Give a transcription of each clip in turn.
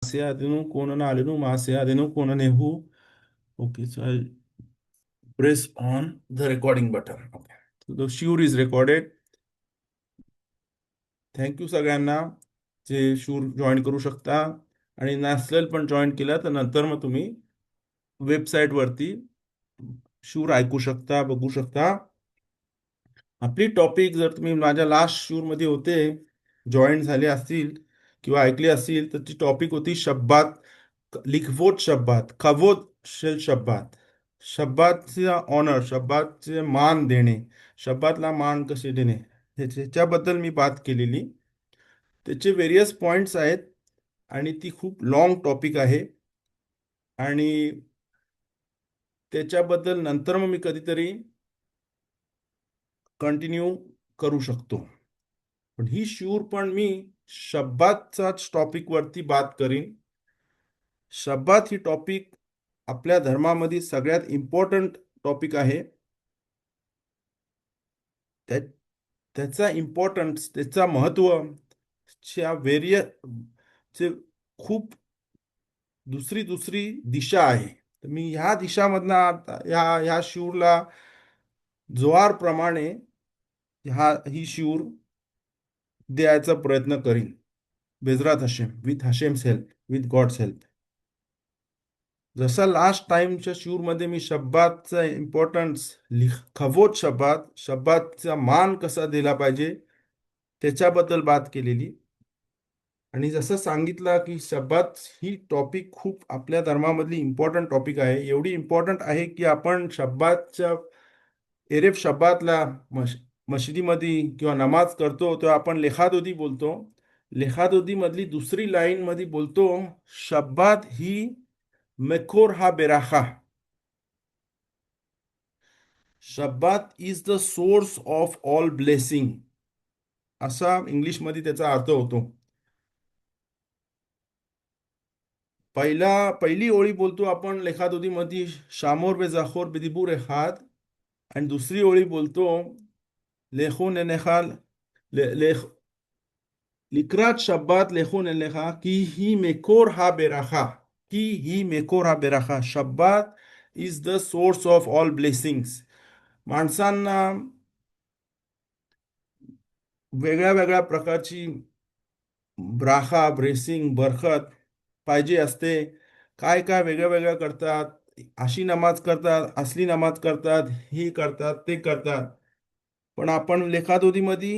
Masyadinu Konana Alinu Masyadinu Konanehu. Okay, so I'll press on the recording button. Okay. So the sure is recorded. Thank you सगळ्यांना जे शूर join करू शकता आणि national पण join केला तर नंतर मग तुम्ही वेबसाईटवरती शूर ऐकू शकता, बघू शकता. आपली टॉपिक जर तुम्ही माझ्या लास्ट शूरमध्ये होते जॉईन झाले असतील किंवा ऐकले असतील तर ती टॉपिक होती शब्बात लिखवोत शब्बात खवोत शब्बात शब्बातचा ऑनर शब्बातचे मान देणे शब्बातला मान कसे देणे ह्याच्याबद्दल मी बात केलेली. त्याचे व्हेरियस पॉइंट्स आहेत आणि ती खूप लॉंग टॉपिक आहे आणि त्याच्याबद्दल नंतर मग मी कधीतरी कंटिन्यू करू शकतो. पण ही शूर पण मी शब्दाचाच टॉपिक वरती बात करीन. शब्दात ही टॉपिक आपल्या धर्मामध्ये सगळ्यात इम्पॉर्टंट टॉपिक आहे. त्याचा इम्पॉर्टन्स त्याचा महत्व च्या चे खूप दुसरी दुसरी दिशा आहे. तर मी ह्या दिशामधनं ह्या शूरला जोआरप्रमाणे ही शूर द्यायचा प्रयत्न करीन. बेजरात हशेम with Hashem's help with God's help. जसा लास्ट टाइमच्या शूरमध्ये मी शब्दाचा इम्पॉर्टन्स खवोत शब्दाचा मान कसा दिला पाहिजे त्याच्याबद्दल बात केलेली. आणि जसं सांगितलं की शब्दात ही टॉपिक खूप आपल्या धर्मामधली इम्पॉर्टंट टॉपिक आहे. एवढी इम्पॉर्टंट आहे की आपण शब्दाच्या एरेफ शब्दातला मशिदीमध्ये किंवा नमाज करतो तेव्हा आपण लेखादोदी बोलतो. लेखादोदी मधली दुसरी लाईन मध्ये बोलतो शब्दात ही मेकोर हा बेराखा. शब्दात is the source of all blessing असा इंग्लिशमध्ये त्याचा अर्थ होतो. पहिली ओळी बोलतो आपण लेखादोदीमध्ये शामोर बे जाखोर बेदिबूर एखाद आणि दुसरी ओळी बोलतो लेखून एनेखाल लेख लिकरात शब्दात लेखून एनेखा की ही मेकोर हा बेराखा की ही मेकोर हा बेराखा. शब्दात is the source of all blessings. माणसांना वेगळ्या वेगळ्या प्रकारची ब्राखा ब्रेसिंग बरकत पाहिजे असते. काय काय वेगळ्या वेगळ्या करतात. अशी नमाज करतात असली नमाज करतात ही करतात ते करतात. पण आपण लेखादोदीमध्ये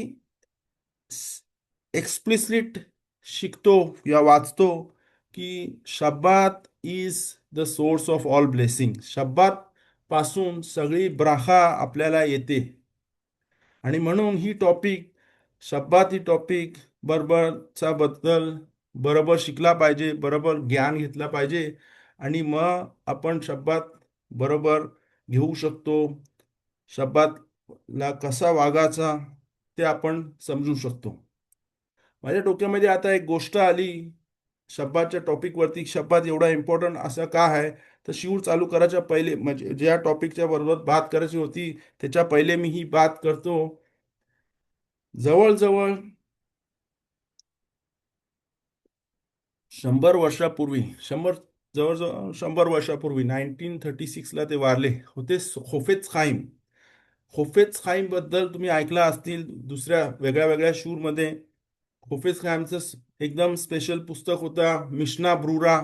एक्सप्लिसिट शिकतो या वाचतो की शब्दात is the source of all blessing. शब्दात पासून सगळी ब्राखा आपल्याला येते आणि म्हणून ही टॉपिक शब्दात ही टॉपिक बरोबरचा बद्दल बरोबर शिकला पाहिजे, बरोबर ज्ञान घेतला पाहिजे आणि मग आपण शब्दात बरोबर घेऊ शकतो. शब्दातला कसा वागायचा ते आपण समजू शकतो. माझ्या डोक्यामध्ये आता एक गोष्ट आली शब्दाच्या टॉपिक वरती. शब्दात एवढा इम्पॉर्टंट असं का आहे तर शिवूर चालू करायच्या पहिले म्हणजे ज्या टॉपिकच्या बरोबर बात करायची होती त्याच्या पहिले मी ही बात करतो. जवळजवळ 100 वर्षापूर्वी जवळजवळ 100 वर्षापूर्वी 1936ला ते वारले होते होफेज खाईम. होफेज खाईम बद्दल तुम्ही ऐकला असतील दुसऱ्या वेगळ्या वेगळ्या शूरमध्ये. होफेज खाईमचं एकदम स्पेशल पुस्तक होता मिशना ब्रुरा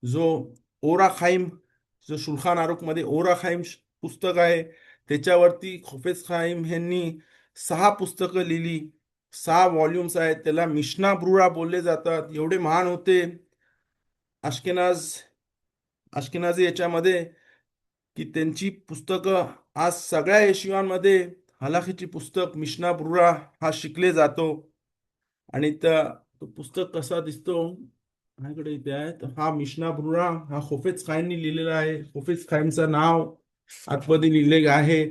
जो ओरा खाईम जो शुल्खान आरुखमध्ये ओरा खाईम पुस्तक आहे. त्याच्यावरती होफेज खाईम यांनी 6 पुस्तकं लिहिली. 6 व्हॉल्युम्स आहेत. त्याला मिशना ब्रुरा बोलले जातात. एवढे महान होते अश्केनाज अश्केनाझी याच्यामध्ये की त्यांची पुस्तकं आज सगळ्या येशिवांमध्ये हलाखीची पुस्तक मिशना ब्रुरा हा शिकले जातो. आणि तो पुस्तक कसा दिसतो माझ्याकडे इथे आहे. तर हा मिशना ब्रुरा हा होफेज खाईमनी लिहिलेला आहे. होफेज खाईमचं नाव आतमध्ये लिहिले आहे.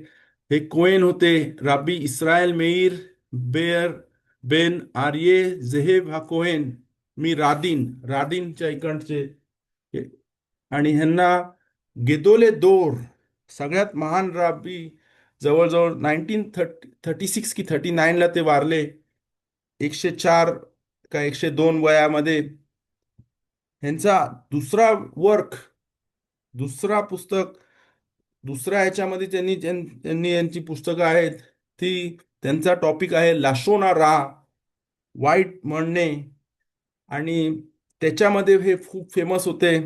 हे कोएन होते राबी इस्रायल मेयर बेर बेन आर्ये झेहेब हा कोहेन. मी रादीनच्या इकडचे आणि ह्यांना गेदोले दोर सगळ्यात महान राबी जवळजवळ 1936 की 39ला ते वारले. 104 का 102 वयामध्ये. ह्यांचा दुसरा वर्क, दुसरा पुस्तक, दुसऱ्या ह्याच्यामध्ये त्यांनी यांची पुस्तकं आहेत. ती त्यांचा टॉपिक आहे लाशोना रा, वाईट म्हणणे. आणि त्याच्यामध्ये हे खूप फेमस होते.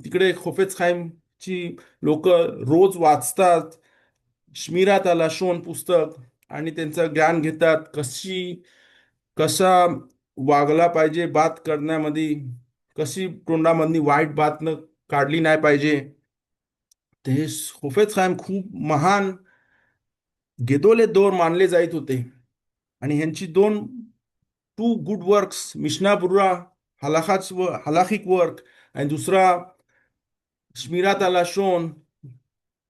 तिकडे खोफेच खाईमची लोक रोज वाचतात श्मिरात अला शोन पुस्तक, आणि त्यांचं ज्ञान घेतात कसा वागला पाहिजे बात करण्यामध्ये, कशी तोंडामधली वाईट बात न काढली नाही पाहिजे. ते खोफेज खाईम खूप महान गेदोले दोर मानले जात होते. आणि ह्यांची दोन टू गुड वर्क्स, मिशनापुरा हलाखिक वर्क, आणि दुसरा श्मिरात अला शोन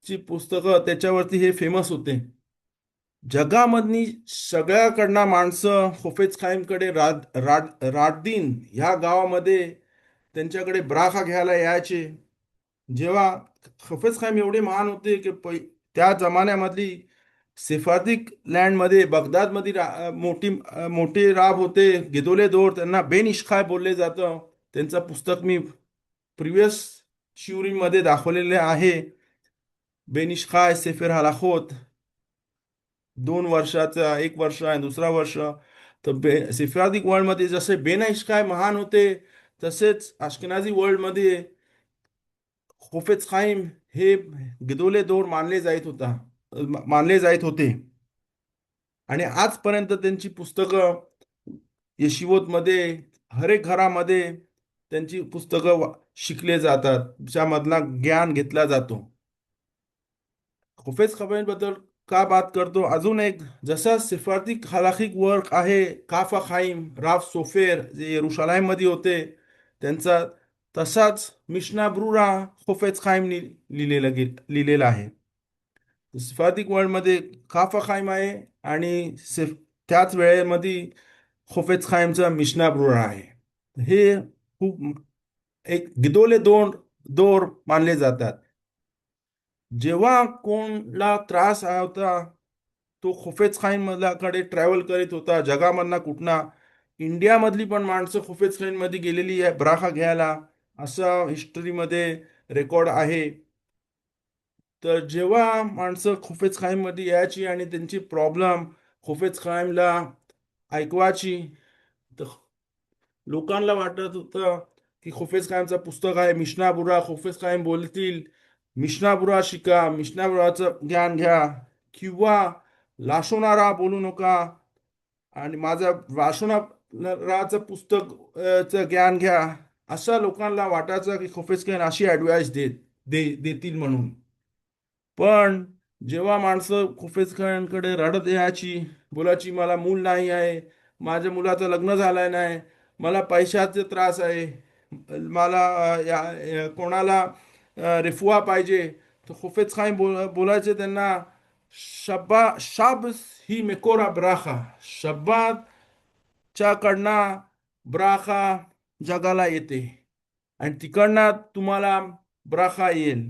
ची पुस्तकं, त्याच्यावरती हे फेमस होते. जगामधली सगळ्याकडनं माणसं होफेज खाईमकडे रातदिन ह्या गावामध्ये त्यांच्याकडे ब्राखा घ्यायला यायचे. जेव्हा हफेज खाईम एवढे महान होते की त्या जमान्यामधली सेफार्दिक लँडमध्ये बगदादमध्ये मोठे राब होते गिदोले दोर, त्यांना बेन इश्खाय बोलले जातं. त्यांचं पुस्तक मी प्रिव्हियस शिवरीमध्ये दाखवलेले आहे. बेन इश्खाय सेफर हलाखोत, 2 वर्षाचा, 1 वर्ष आणि दुसरा वर्ष. तर सेफार्दिक वर्ल्डमध्ये जसे बेन इश्खाय महान होते, तसेच अश्केनाझी वर्ल्डमध्ये खोफेज खाईम हे गिदोले दोर मानले जात होते. आणि आजपर्यंत त्यांची पुस्तकं येशिवोतमध्ये, हर एक घरामध्ये त्यांची पुस्तकं शिकले जातात, ज्यामधला ज्ञान घेतला जातो. खोफेज बद्दल का बात करतो, अजून एक जसा सिफार्ती हलाखिक वर्क आहे काफा खाईम राफ सोफेर जे येरुशलाइम मध्ये होते त्यांचा, तसाच मिशना ब्रुरा खोफेज खाईमनी लिहिलेला आहे. सिफार्तिक वर्ल्ड मध्ये काफा खाईम आहे, आणि त्याच वेळेमध्ये खोफेज खाईमचा मिशना ब्रुरा आहे. हे खूप एक गिदोले दोन दोर मानले जातात. जेव्हा कोणला त्रास होता, तो खोफेज खाईन मधल्याकडे ट्रॅव्हल करीत होता. जगामधला कुठना, इंडियामधली पण माणसं खोफेज खाईन मध्ये गेलेली आहे ब्राखा घ्यायला, असं हिस्टरीमध्ये रेकॉर्ड आहे. तर जेव्हा माणसं खोफेज खाईम मध्ये यायची आणि त्यांची प्रॉब्लेम खोफेज खाईमला ऐकवायची, तर लोकांना वाटत होतं की खोफेज खाईमचं पुस्तक आहे मिशनाबुरा, खोफेज खाईम बोलतील मिशनाबुरा शिका, मिशनाबुराचं ज्ञान घ्या, किंवा लाशोनारा बोलू नका आणि माझं वाशोनाराचं पुस्तक चं ज्ञान घ्या. अशा लोकांना वाटायचं की खोफेज खाईम अशी ॲडवाइस देतील म्हणून. पण जेव्हा माणसं खोफेज खानकडे रडत यायची, बोलायची मला मूल नाही आहे, माझ्या मुलाचं लग्न झालं नाही, मला पैशाचे त्रास आहे, मला कोणाला रिफुआ पाहिजे, तर खोफेज खान बोलायचे त्यांना शाब ही मेकोरा ब्राखा, शब्बाच्या कडनं ब्राखा जगाला येते, आणि तिकडनं तुम्हाला ब्राखा येईल.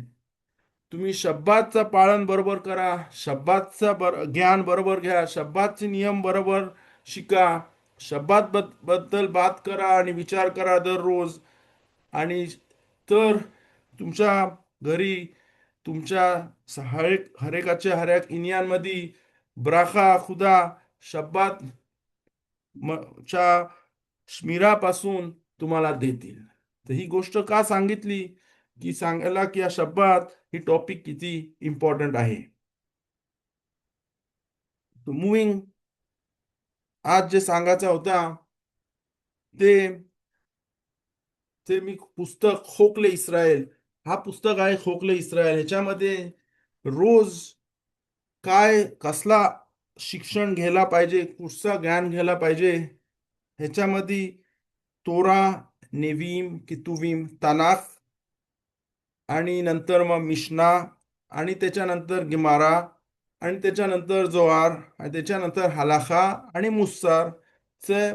तुम्ही शब्दाचं पालन बरोबर करा, शब्दाचं ज्ञान बरोबर घ्या, शब्दाचे नियम बरोबर शिका, बद्दल बात करा आणि विचार करा दररोज. आणि तर तुमच्या घरी, तुमच्या हरेक इनियांमध्ये ब्राखा खुदा शब्दात च्या स्मिरापासून तुम्हाला देतील. तर ही गोष्ट का सांगितली, की सांगायला की या शब्दात ही टॉपिक किती इम्पॉर्टंट आहे. मुव्हिंग, आज जे सांगायचं होता ते ते मी पुस्तक खोकले इस्रायल, हा पुस्तक आहे खोकले इस्रायल. ह्याच्यामध्ये रोज कसला शिक्षण घ्यायला पाहिजे, कुठचा ज्ञान घ्यायला पाहिजे, ह्याच्यामध्ये तोरा, नेवीम, कितुवीम, तानाख, आणि नंतर मग मिशना, आणि त्याच्यानंतर गिमारा, आणि त्याच्यानंतर जोहार, आणि त्याच्यानंतर हलाखा आणि मुस्सार चे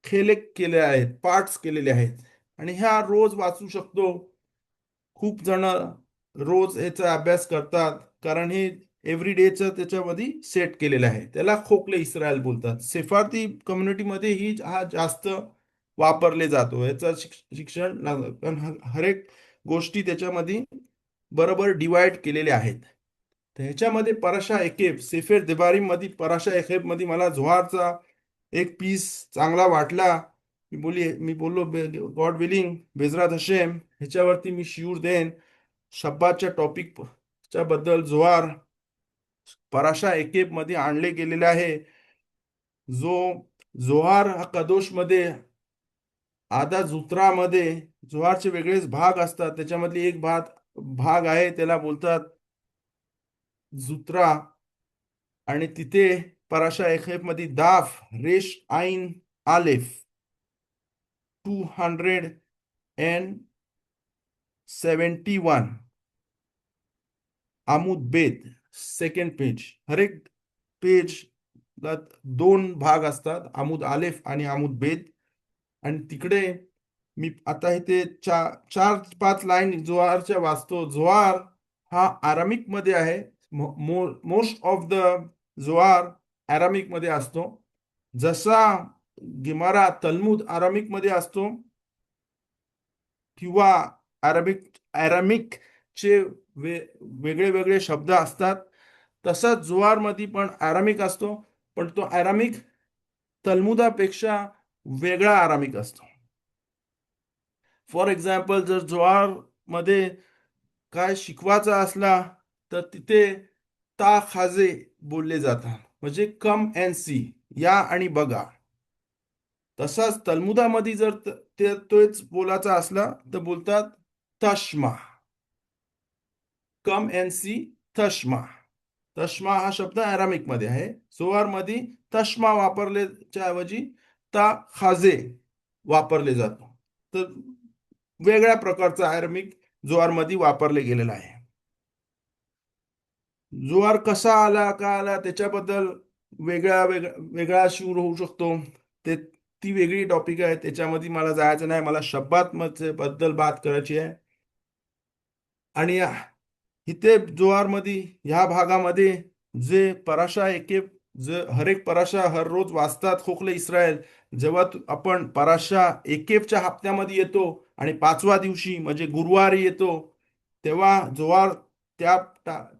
खेले केले आहेत, पार्ट्स केलेले आहेत. आणि ह्या रोज वाचू शकतो. खूप जण रोज ह्याचा अभ्यास करतात, कारण हे एव्हरी डेचं त्याच्यामध्ये सेट केलेलं आहे. त्याला खोकले इस्रायल बोलतात. सेफार्दी कम्युनिटीमध्ये ही हा जास्त वापरले जातो याचं शिक्षण कारण हर एक गोष्टी त्याच्यामध्ये बरोबर डिवाइड केलेल्या आहेत. तर ह्याच्यामध्ये पराशा एकेब सेफेर देबारीम मध्ये पराशा एकेब मध्ये मला जोहारचा एक पीस चांगला वाटला. मी बोललो गॉड विलिंग बेजरात हशेम ह्याच्यावरती मी शिऊर देन. शब्बाच्या टॉपिकच्या बद्दल जोहार पराशा एकेब मध्ये आणले गेलेले आहे. जो जोहार हा कदोश मध्ये आधा जुत्रामध्ये जोहारचे वेगळेच भाग असतात. त्याच्यामधली एक भाग आहे त्याला बोलतात जुत्रा. आणि तिथे पराशा एकेब मध्ये दाफ रेश आईन आलेफ 271 आमुद बेद सेकंड पेज. हर एक पेज ला दोन भाग असतात आमुद आलेफ आणि आमुद बेद. आणि तिकडे मी आता इथे चार पाच लाईन जोहारच्या वाचतो. जोहार हा आरामिक मध्ये आहे. मोस्ट ऑफ द जोहार आरामिक मध्ये असतो. जसा गिमारा तल्मुद आरामिक मध्ये असतो किंवा अरेमिक चे वेगळे वेगळे शब्द असतात, तसाच जोहार मध्ये पण अरामिक असतो. पण तो अरामिक तल्मुदापेक्षा वेगळा अरामिक असतो. फॉर एक्झाम्पल जर जोहार मध्ये काय शिकवायचं असला तर तिथे ता खाजे बोलले जातात, म्हणजे कम अँड सी, या आणि बघा. तसाच तल्मुदामध्ये जर ते तोच बोलायचा असला तर बोलतात तश्मा. Come and C तश्मा. तश्मा हा शब्द अरामिक मध्ये आहे. जोहार मध्ये तश्मा वापरल्याच्या ऐवजी ता खाजे वापरले जातो. तर वेगळ्या प्रकारचा अरामिक जोहार मध्ये वापरले गेलेला आहे. जोहार कसा आला का आला त्याच्याबद्दल वेगळा शूर होऊ शकतो. ते ती वेगळी टॉपिक आहे, त्याच्यामध्ये मला जायचं नाही. मला शब्दात बद्दल बात करायची आहे. आणि इथे जोहार मध्ये ह्या भागामध्ये जे पराशा एके जे हर एक पराशा हर रोज वाचतात खोकले इस्रायल. जेव्हा आपण पराशा एकेच्या हप्त्यामध्ये येतो आणि पाचवा दिवशी म्हणजे गुरुवारी येतो, तेव्हा जोहार त्या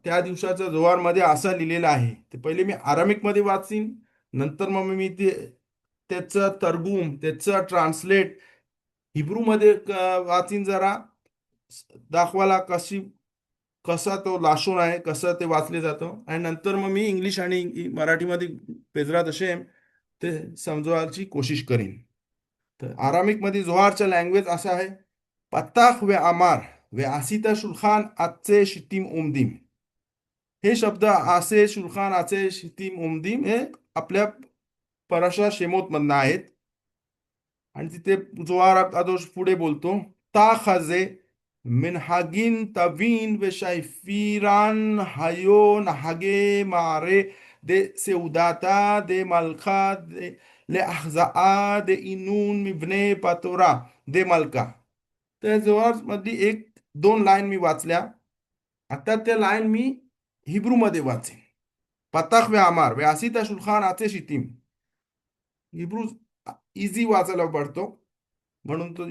त्या दिवसाच्या जोहार मध्ये असं लिहिलेलं आहे. ते पहिले मी आरामिक मध्ये वाचीन, नंतर मग मी ते त्याचं तर्गुम त्याचं ट्रान्सलेट हिब्रू मध्ये वाचीन, जरा दाखवायला कसा तो लाशोन आहे, कसं ते वाचले जातं. आणि नंतर मग मी इंग्लिश आणि मराठीमध्ये पेजरात असे ते समजवायची कोशिश करीन. तर आरामिक मध्ये जोहारचा लँग्वेज असा आहे: पत्ताख वे अमार वे आसिता शुल्खान आजचे शितीम उमदीम. हे शब्द आसे शुल्खान आचे शितीम उमदीम हे आपल्या पराशा शेमोत मधनं आहेत. आणि तिथे जोहार कादोश पुढे बोलतो ता खाजे minhagin tavin ושייפירן היו נהגי מערה דסעודתה דמלכה להחזאה דאינון מבנה פתורה דמלכה. त्या जोहार मधली एक दोन लाईन मी वाचल्या. आता त्या लाईन मी हिब्रू मध्ये वाचेन. पताख वे आमार वे आसिता शुल्खान आचे शितीम. हिब्रू इझी वाचायला पडतो म्हणून तो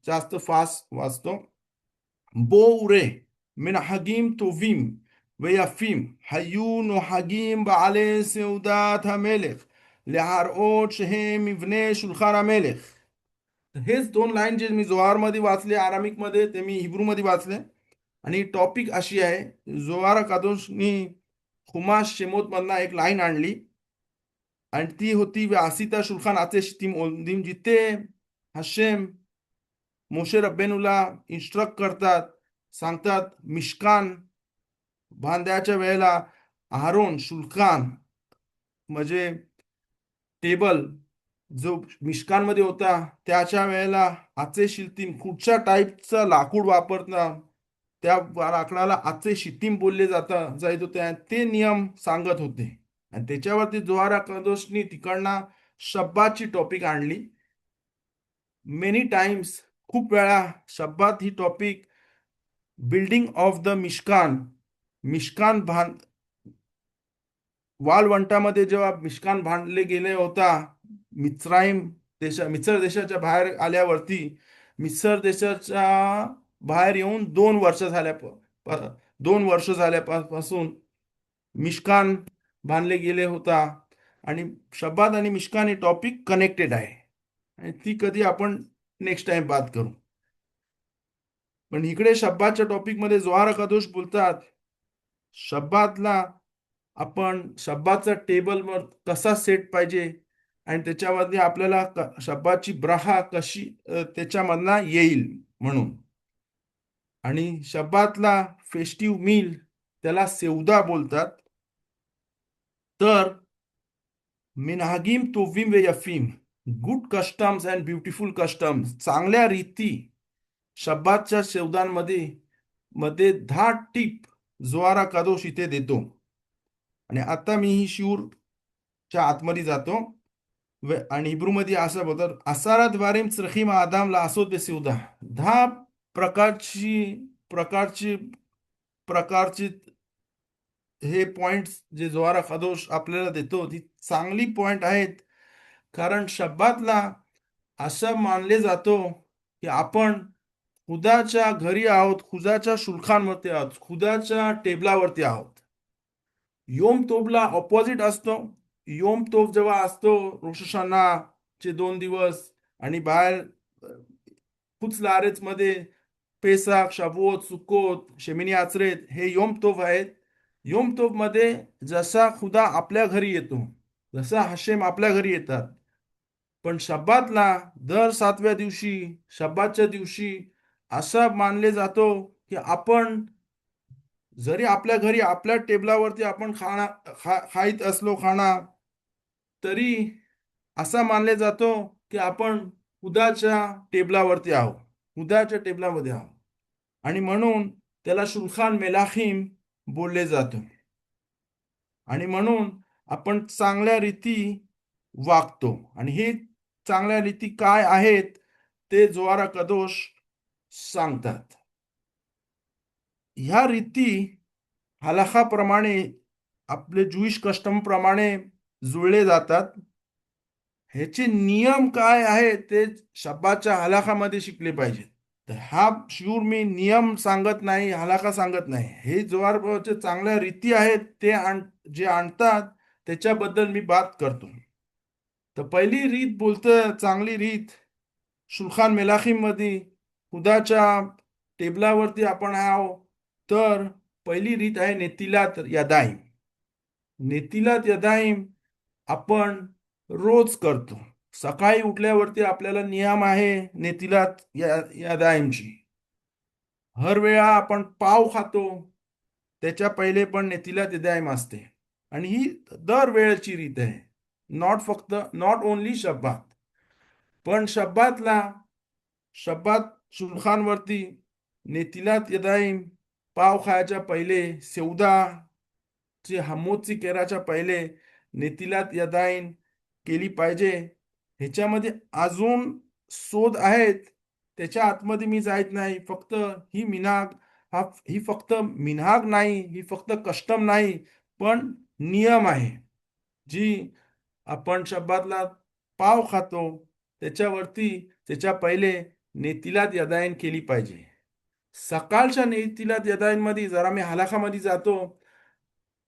जास्त फास्ट वाचतो. בואו מנהגים טובים ויפים היו נוהגים בעלי סעודת המלך להראות שהם מבנה שולחן המלך. हेच दोन लाईन जे मी जोहार मध्ये वाचले आरामिक मध्ये ते मी हिब्रू मध्ये वाचले. आणि टॉपिक अशी आहे, जोहार कादोशनी खुमाश शेमोत मधना एक लाईन आणली आणि ती होती आसिता शुल्खान आचे शितीम ओंदीम, जिथे हशेम मोशे रब्बेनूला इन्स्ट्रक्ट करतात, सांगतात मिशकान बांधायच्या वेळेला आहारोन शुल्खान म्हणजे टेबल जो मिशकान मध्ये होता त्याच्या वेळेला आचे शिल्तीम कुठच्या टाईपचं लाकूड वापरतात, त्या लाकडाला आचे शितीम बोलले जात होते. ते नियम सांगत होते. आणि त्याच्यावरती जोहार कादोशनी तिकडना शब्बाची टॉपिक आणली. मेनी टाइम्स खूप वेळा शब्दात ही टॉपिक बिल्डिंग ऑफ द मिशकान मिशकान वाळवंटामध्ये जेव्हा मिशकान बांधले गेले होता मिच्राईम मिसर देशाच्या बाहेर आल्यावरती, मिसर देशाच्या बाहेर येऊन 2 वर्ष प- 2 वर्ष झाल्यापासून मिशकान बांधले गेले होता. आणि शब्बात आणि मिशकान हे टॉपिक कनेक्टेड आहे, आणि ती कधी आपण नेक्स्ट टाइम बात करू. पण इकडे शब्बाच्या टॉपिक मध्ये जोहार कादोश बोलतात, शब्बातला आपण शब्बाचा टेबल कसा सेट पाहिजे, आणि त्याच्यामध्ये आपल्याला शब्बाची ब्राहा कशी त्याच्यामधला येईल म्हणून. आणि शब्बातला फेस्टिव्ह मील त्याला सेवदा बोलतात. तर मिनहागिम तोविम वे यफीम, good customs and beautiful customs, चांगल्या रीती शब्बातच्या सेवदांमध्ये मध्ये 10 टिप जोआरा कादोश इथे देतो. आणि आता मी ही शिवरच्या आतमध्ये जातो. आणि हिब्रूमध्ये असं बोलतात, आसाराद्वारे चरखीम आदाम ला असोत बेसिवदा, 10 प्रकारची प्रकारची हे पॉइंट्स जे जोहारा खदोश आपल्याला देतो ती चांगली पॉइंट आहेत. कारण शब्बातला असं मानले जातो की आपण खुदाच्या घरी आहोत, खुदाच्या शुल्खांवरती आहोत, खुदाच्या टेबलावरती आहोत. योम तोबला ऑपोजिट असतो. योम तोफ जेव्हा असतो चे 2 दिवस, आणि बाहेर मध्ये पेसाक, शाबुओत, सुक्कोत, शेमिनी आचरेत हे योम तोफ आहेत. योम तोफ मध्ये जसा खुदा आपल्या घरी येतो, जसा हशेम आपल्या घरी येतात. पण शब्बातला दर 7व्या दिवशी, शब्बातच्या दिवशी असं मानले जातो की आपण जरी आपल्या घरी आपल्या टेबलावरती आपण खाईत असलो खाणा, तरी असा मानले जातो की आपण खुदाच्या टेबलावरती आहोत, खुदाच्या टेबलामध्ये आहोत. आणि म्हणून त्याला शुल्खान मेलाखीम बोलले जातो. आणि म्हणून आपण चांगल्या रीती वागतो. आणि हे चांगल्या रीती काय आहेत ते जोहारा कदोश सांगतात. ह्या रीती हलाखाप्रमाणे, आपले ज्युईश कस्टम प्रमाणे जुळले जातात. ह्याचे नियम काय आहेत ते शब्बाच्या हलाखामध्ये शिकले पाहिजेत. तर हा शिवर मी नियम सांगत नाही, हलाखा सांगत नाही. हे जोहारचे चांगल्या रीती आहेत ते जे आणतात त्याच्याबद्दल मी बात करतो. तर पहिली रीत बोलतं, चांगली रीत शुल्खान मेलाखीम मध्ये खुदाच्या टेबलावरती आपण आहो. तर पहिली रीत आहे नेतिलात यदाईम. नेतिलात यदाईम आपण रोज करतो. सकाळी उठल्यावरती आपल्याला नियम आहे नेतिलात यदाईमची. हर वेळा आपण पाव खातो त्याच्या पहिले पण नेतिलात यदाईम असते. आणि ही दर वेळेची रीत आहे, नॉट ओनली शब्बात. पण शब्बात शुल्खानवरती नेतिलात यदाईम, पाव खायच्या पहिले, हमोदची केराच्या पहिले नेतिलात यदाईन केली पाहिजे. ह्याच्यामध्ये अजून शोध आहेत, त्याच्या आतमध्ये मी जायत नाही. फक्त ही मिनाग ही फक्त मिनहाग नाही, ही फक्त कस्टम नाही, पण नियम आहे. जी आपण शब्बातला पाव खातो त्याच्यावरती त्याच्या पहिले नेतिलात यदाईन केली पाहिजे. सकाळच्या नेतिलात यदाईनमध्ये जरा मी हलाखामध्ये जातो,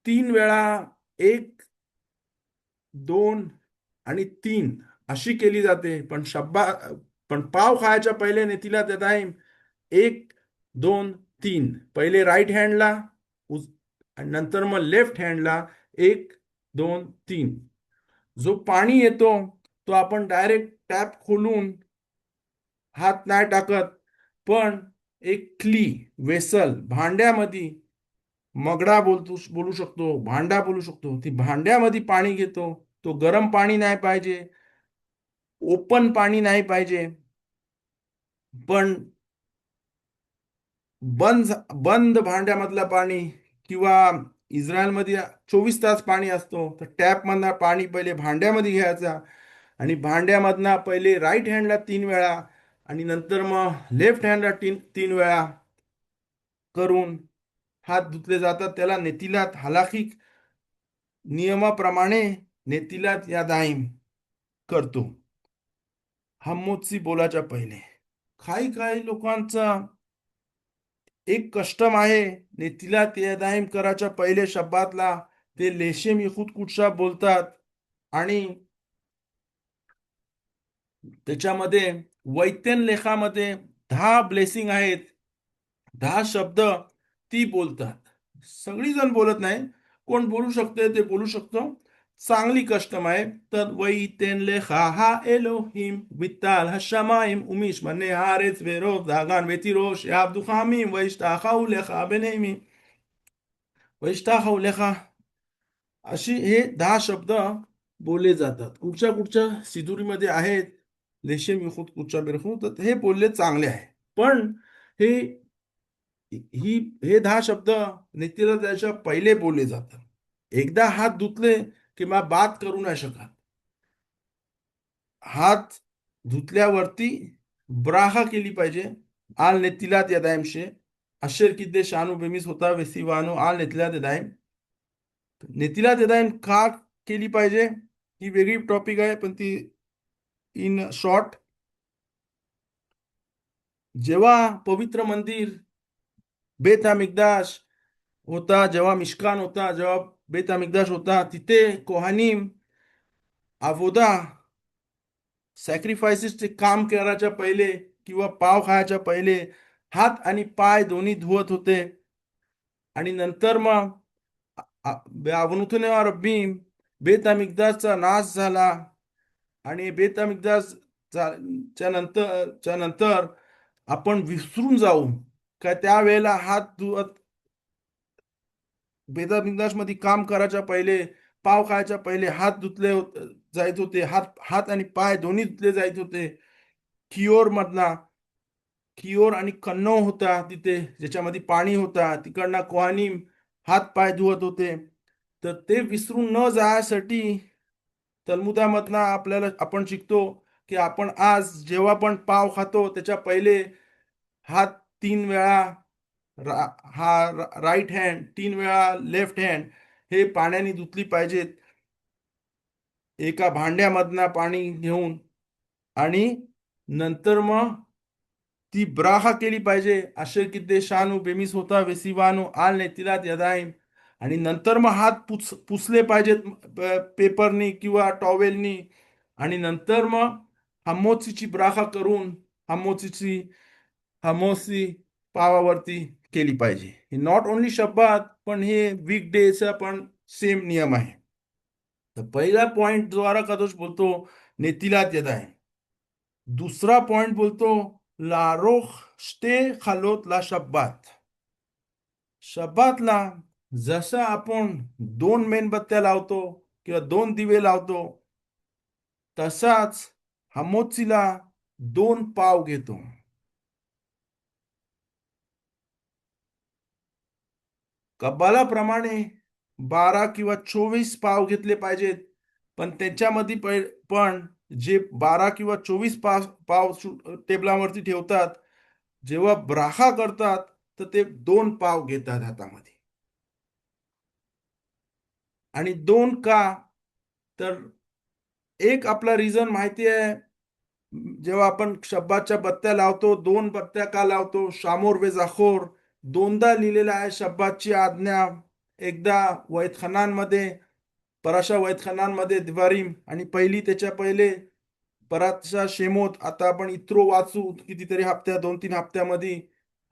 3 वेळा, 1, 2 आणि 3 अशी केली जाते. पण पाव खायच्या पहिले नेतिलात यदाईम 1, 2, 3, पहिले राईट हँडला आणि नंतर मग लेफ्ट हँडला 1, 2, 3. जो पाणी येतो तो आपण डायरेक्ट टॅप खोलून हात नाही टाकत, पण एक क्ली वेसल भांड्यामध्ये, मगडा बोलू शकतो, भांडा बोलू शकतो, ती भांड्यामध्ये पाणी घेतो. तो गरम पाणी नाही पाहिजे, ओपन पाणी नाही पाहिजे, पण बंद भांड्यामधलं पाणी. किंवा इस्रायलमध्ये 24 तास पाणी असतो, तर टॅपमधनं पाणी पहिले भांड्यामध्ये घ्यायचा, आणि भांड्यामधनं पहिले राईट हँडला 3 वेळा आणि नंतर मग लेफ्ट हँडला 3 वेळा करून हात धुतले जातात. त्याला नेतिलात हलाखिक नियमाप्रमाणे नेतिलात यादाईम करतो. हमोत्सी बोलायच्या पहिले. काही काही लोकांचा एक कस्टम आहे, नेतीला यदाईम करायच्या पहिले शब्दातला ते लेशेम यहूद कुठचा बोलतात आणि त्याच्यामध्ये वैत्यन लेखामध्ये 10 ब्लेसिंग आहेत, 10 शब्द ती बोलतात. सगळी जण बोलत नाही, कोण बोलू शकते ते बोलू शकतो. चांगली कस्टम आहे. तर वैत्यन लेखा हा एलोहिम वित्ताल हशमाइम उमिश मने हारेच वेरोज दागान वेतिरोश याबदु खामीम वैष्टाखाऊ लेखा बेनेमी वैष्टाखाऊ लेखा अशी हे 10 शब्द बोलले जातात. कुठच्या कुठच्या सिदुरीमध्ये आहेत लेशेम युखुत कुठच्या बेरखून, तर हे बोलले चांगले आहे. पण हे ही हे 10 शब्द नेतीला त्याच्या पहिले बोलले जातात. एकदा हात धुतले किंवा बात करू नाही शकत. हात धुतल्यावरती ब्राहा केली पाहिजे. आल नेतिलात यदायमशे अशेर किद्दे शानू बेमिस होता वेसिवानो आल नेतिलात यदायम. नेतिलात यदायम का केली पाहिजे ही वेगळी टॉपिक आहे, पण ती इन शॉर्ट, जेव्हा पवित्र मंदिर बेत मिकदाश होता, जेव्हा मिश्कान होता, जेव्हा बेत मिकदाश होता, तिथे कोहानीम अवोदा सॅक्रिफायसेसचे काम करायच्या पहिले किंवा पाव खायच्या पहिले हात आणि पाय दोन्ही धुवत होते. आणि नंतर मग रब्बीम बेत मिकदासचा नाश झाला आणि बेत मिकदास च्या नंतर आपण विसरून जाऊ का त्यावेळेला हात धुवत बेत मिकदास मध्ये काम करायच्या पहिले, पाव खायच्या पहिले हात धुतले जायत होते. हात हात आणि पाय दोन्ही धुतले जायत होते. कियोर मधला कियोर आणि कन्नो होता तिथे, ज्याच्यामध्ये पाणी होता, तिकडनं कोहानी हात पाय धुवत होते. तर ते विसरून न जाण्यासाठी तलमुदामधला आपल्याला आपण शिकतो की आपण आज जेव्हा पण पाव खातो त्याच्या पहिले हात 3 वेळा हा राईट हँड, 3 वेळा लेफ्ट हँड हे पाण्याने धुतली पाहिजेत. एका भांड्यामधनं पाणी घेऊन आणि नंतर मग ती ब्राहा केली पाहिजे. अशे किद्दे शानू बेमिस होता वेसिवानू आल नेतिलात यदाईम. आणि नंतर मग हात पुसले पाहिजेत पेपरनी किंवा टॉवेलनी. आणि नंतर मग हमोसीची ब्राहा करून हमोसी पावावरती केली पाहिजे. हे नॉट ओनली शब्दात, पण हे वीक डेचा पण सेम नियम आहे. तर पहिला पॉइंट द्वारा कादोश बोलतो नेतिलात यदाईम. दुसरा पॉइंट बोलतो लारोख स्टे खालोत ला शब्बात. शब्बातला जसं आपण 2 मेणबत्त्या लावतो किंवा 2 दिवे लावतो, तसाच हमोत्सीला 2 पाव घेतो. कब्बालाप्रमाणे 12 किंवा 24 पाव घेतले पाहिजेत. पण त्याच्यामध्ये पण जे 12 किंवा 24 पाव टेबलावरती ठेवतात, जेव्हा ब्राहा करतात तर ते 2 पाव घेतात हातामध्ये. आणि 2 का, तर एक आपला रिझन माहिती आहे. जेव्हा आपण शब्दाच्या बत्त्या लावतो, 2 बत्त्या का लावतो? शामोर वे जाखोर दोनदा लिहिलेला आहे शब्दाची आज्ञा. एकदा वैतखनांमध्ये, पराशा वैतखनांमध्ये दिवारीम, आणि पहिली त्याच्या पहिले पराशा शेमोत. आता आपण इत्रो वाचू कितीतरी हप्त्या, 2-3 हप्त्यामध्ये.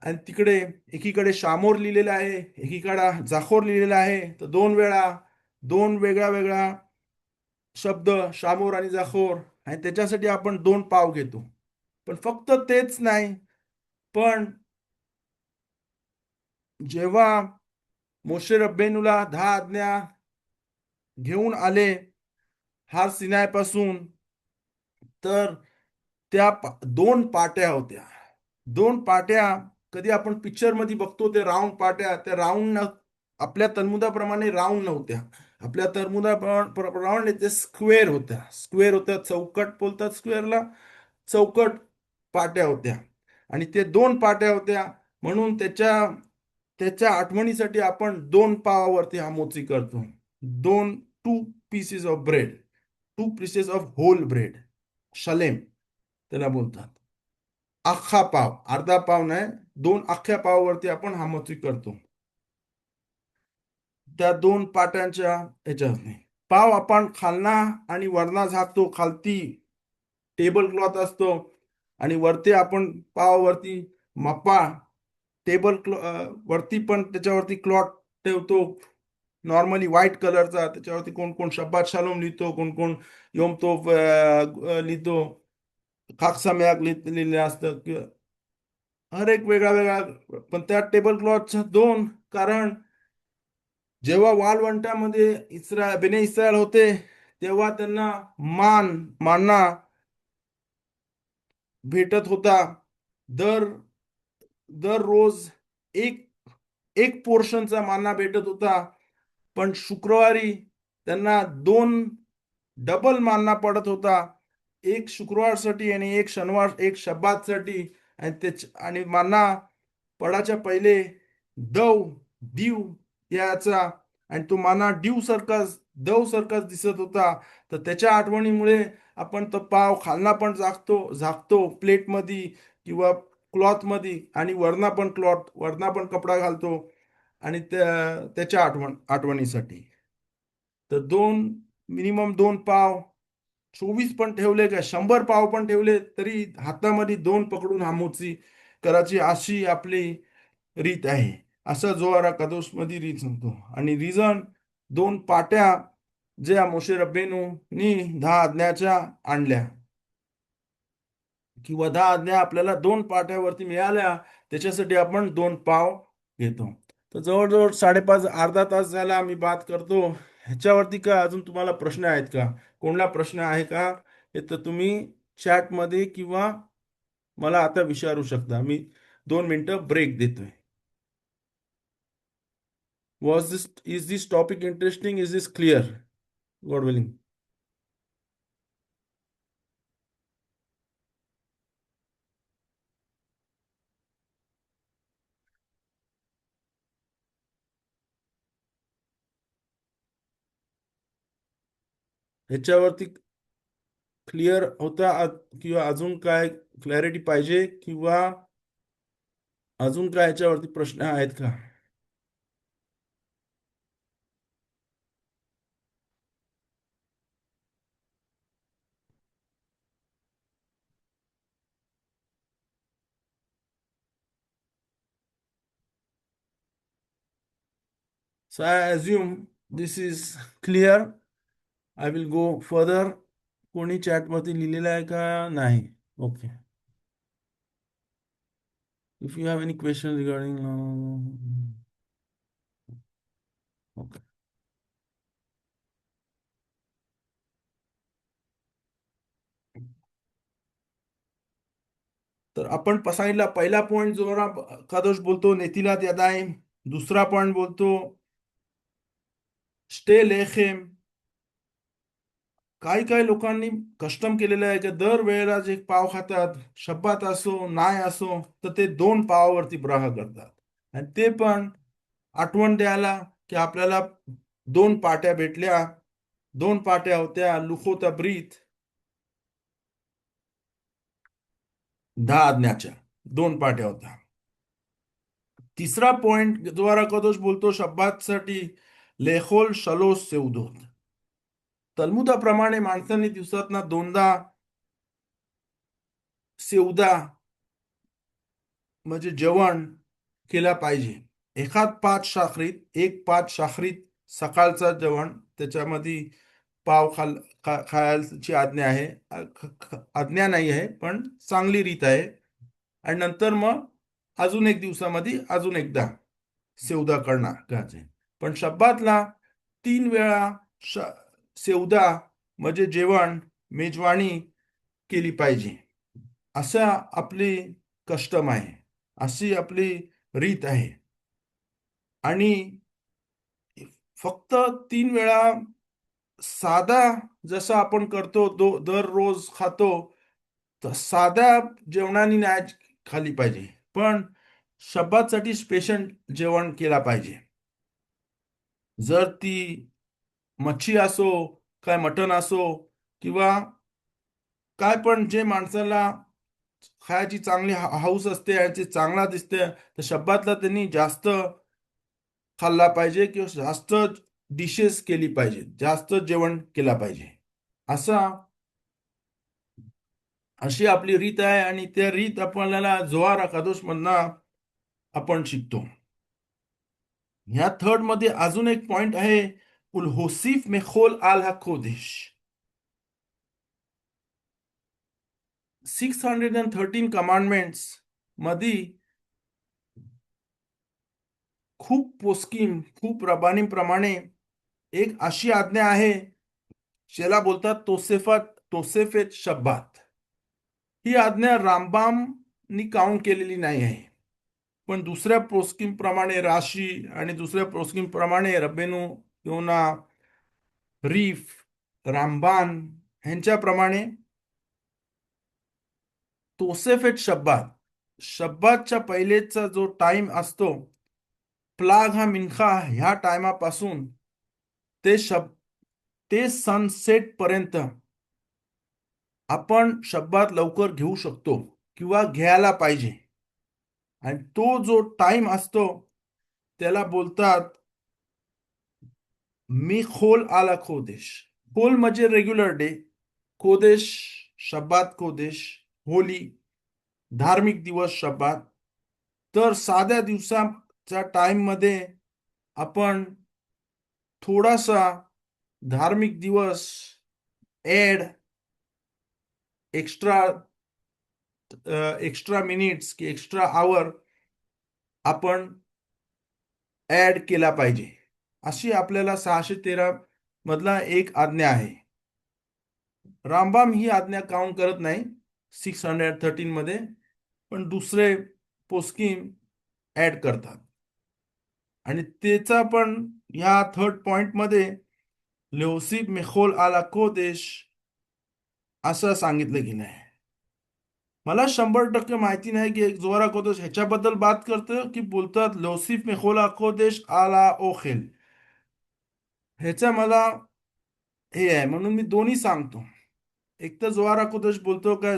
आणि तिकडे एकीकडे शामोर लिहिलेला आहे, एकीकडे जाखोर लिहिलेला आहे. तर 2 वेळा 2 वेगळा वेगळा शब्द शामोर आणि जाखोर, आणि त्याच्यासाठी आपण 2 पाव घेतो. पण फक्त तेच नाही, पण जेव्हा मोशे रब्बेनूला 10 आज्ञा घेऊन आले हार सिनाय पासून, तर त्या 2 पाट्या होत्या. 2 पाट्या कधी आपण पिक्चर मध्ये बघतो ते राऊंड पाट्या, त्या राऊंड आपल्या तलमुदाप्रमाणे राऊंड नव्हत्या. आपल्या तलमुदाप्रमाणे ते स्क्वेअर होत्या. स्क्वेअर होत्या, चौकट बोलतात स्क्वेअरला, चौकट पाट्या होत्या. आणि ते 2 पाट्या होत्या, म्हणून त्याच्या आठवणीसाठी आपण 2 पावावरती हमोची करतो. 2 pieces of bread, 2 pieces of whole bread, शलेम. त्याला बोलतात. अख्खा पाव, अर्धा पाव नाही, दोन अख्ख्या पावावरती आपण हामोची करतो. त्या दोन पाट्यांच्या ह्याच्यात नाही. पाव आपण खालना आणि वरना झाकतो, खालती टेबल क्लॉथ असतो आणि वरती आपण पावावरती मप्पा वरती पण त्याच्यावरती क्लॉथ ठेवतो, नॉर्मली व्हाईट कलरचा. त्याच्यावरती कोण कोण शब्बात शालोम लिहितो, कोण कोण योम तोफ लिहितो, खाकसाम्याक लिहिलेलं असतं हर एक वेगळा वेगळा. पण त्या टेबल क्लॉथच्या दोन कारण जेव्हा वाळवंटामध्ये बेने इस्रायल होते तेव्हा त्यांना मानना भेटत होता. दर दररोज एक एक पोर्शनचा माना भेटत होता. पण शुक्रवारी त्यांना दोन डबल मानना पडत होता. एक शुक्रवारसाठी आणि एक शनिवार, एक शब्बातसाठी. आणि माना पडाच्या पहिले दव दीव याचा, आणि तो माना दव सारखाच दिसत होता. तर त्याच्या आठवणीमुळे आपण तो पाव खालना पण झाकतो प्लेटमध्ये किंवा क्लॉथ मध्ये, आणि वरना पण कपडा घालतो, आणि त्याच्या आठवणीसाठी. तर मिनिमम दोन पाव, 24 पण ठेवले का 100 पाव पण ठेवले तरी हातामध्ये दोन पकडून हामोची करायची, अशी आपली रीत आहे. असा जोहारा कदोस मध्ये रीत सांगतो. आणि रिझन दोन पाट्या ज्या मोशे रब्बेनू नी 10 आज्ञाच्या आणल्या, किंवा 10 आज्ञा आपल्याला दोन पाट्यावरती मिळाल्या, त्याच्यासाठी आपण दोन पाव घेतो. तर जवळजवळ 5.5 अर्धा तास झाला आम्ही बात करतो. ह्याच्यावरती का अजून तुम्हाला प्रश्न आहेत का? कोणला प्रश्न आहे का? हे तर तुम्ही चॅटमध्ये किंवा मला आता विचारू शकता. मी 2 मिनिटं ब्रेक देतोय. Is this topic interesting? Is this clear? God willing. ह्याच्यावरती क्लिअर होता किंवा अजून काय क्लॅरिटी पाहिजे, किंवा अजून काय ह्याच्यावरती प्रश्न आहेत का? So I assume this is clear. I will go further. कोणी चॅटमध्ये लिहिलेलं आहे का? नाही. Okay. If you have any question regarding. Okay. तर आपण सांगितला पहिला पॉइंट जो कादोश बोलतो नेतिलात यादाईम. दुसरा पॉइंट बोलतो स्टे लेखेम. काही काही लोकांनी कस्टम केलेलं आहे की दर वेळेला जे पाव खातात, शब्बात असो नाही असो, तर ते दोन पावावरती ब्राह करतात. आणि ते पण आठवण द्यायला की आपल्याला दोन पाट्या भेटल्या. दोन पाट्या होत्या लुखोत ब्रीत, 10 आज्ञाच्या दोन पाट्या होत्या. तिसरा पॉइंट द्वारा कदोश बोलतो शब्बातसाठी लेखोल शलोस सेवदोत. तलमुदाप्रमाणे माणसांनी दिवसातना दोनदा सेवदा म्हणजे जेवण केला पाहिजे. एखाद 5 शाखरीत, एक 5 शाखरीत सकाळचं जेवण, त्याच्यामध्ये पाव खायची आज्ञा आहे. आज्ञा नाही आहे पण चांगली रीत आहे. आणि नंतर मग अजून एक दिवसामध्ये अजून एकदा सेवदा करणार. पण शब्बातला 3 वेळा सेवदा म्हणजे जेवण, मेजवानी केली पाहिजे. असा आपली कस्टम आहे, अशी आपली रीत आहे. आणि फक्त 3 वेळा साधा जसा आपण करतो दररोज खातो, तर साध्या जेवणाने नाही खाली पाहिजे, पण शब्दासाठी स्पेशल जेवण केला पाहिजे. जर ती मच्छी असो, काय मटण असो, किंवा काय पण जे माणसाला खायची चांगली हाऊस असते आणि ते चांगला दिसते, तर शब्दातला त्यांनी जास्त खाल्ला पाहिजे किंवा जास्त डिशेस केली पाहिजे, जास्त जेवण केला पाहिजे. असा अशी आपली रीत आहे आणि त्या रीत आपल्याला जोहार अकादोश मधनं आपण शिकतो. ह्या थर्ड मध्ये अजून एक पॉइंट आहे, उल मेखोल आल हा खोदेश. 613 कमांडमेंट्स मध्ये खूप पोस्किम, खूप रबानीप्रमाणे एक अशी आज्ञा आहे ज्याला बोलतात तोसेफेत शब्बात. ही आज्ञा रामबामनी काउंट केलेली नाही आहे, पण दुसऱ्या पोस्किम प्रमाणे राशी आणि दुसऱ्या पोस्किम प्रमाणे रब्बेनु योना, रीफ, रामबान ह्यांच्याप्रमाणे तोसेफेट शब्बात, शब्बातच्या पहिलेचा जो टाइम असतो, प्लाग हा मिनखा ह्या टायमापासून ते ते सनसेट पर्यंत आपण शब्दात लवकर घेऊ शकतो किंवा घ्यायला पाहिजे. आणि तो जो टाइम असतो त्याला बोलतात मी खोल आला खोदेश. खोल म्हणजे रेग्युलर डे, खोदेश शब्दात, खोदेश होली धार्मिक दिवस शब्दात. तर साध्या दिवसाच्या टाइम मध्ये आपण थोडासा धार्मिक दिवस ऍड एक्स्ट्रा एक्स्ट्रा मिनिट्स की एक्स्ट्रा आवर आपण ऍड केला पाहिजे. अशी आपल्याला 613 मधला एक आज्ञा आहे. रामबाम ही आज्ञा काउंट करत नाही 613 मध्ये, पण दुसरे पोस्किम ऍड करतात. आणि त्याचा पण ह्या थर्ड पॉइंट मध्ये लेवसिफ मेखोल आला कोदेश असं सांगितलं गेलं आहे. मला 100% माहिती नाही की एक जोहरा कोदेश ह्याच्याबद्दल बात करतं की बोलतात लोसिफ मेखोला कोदेश आला ओखेल. ह्याचा मला हे आहे म्हणून मी दोन्ही सांगतो. एक तर जोहारा कोदेश बोलतो का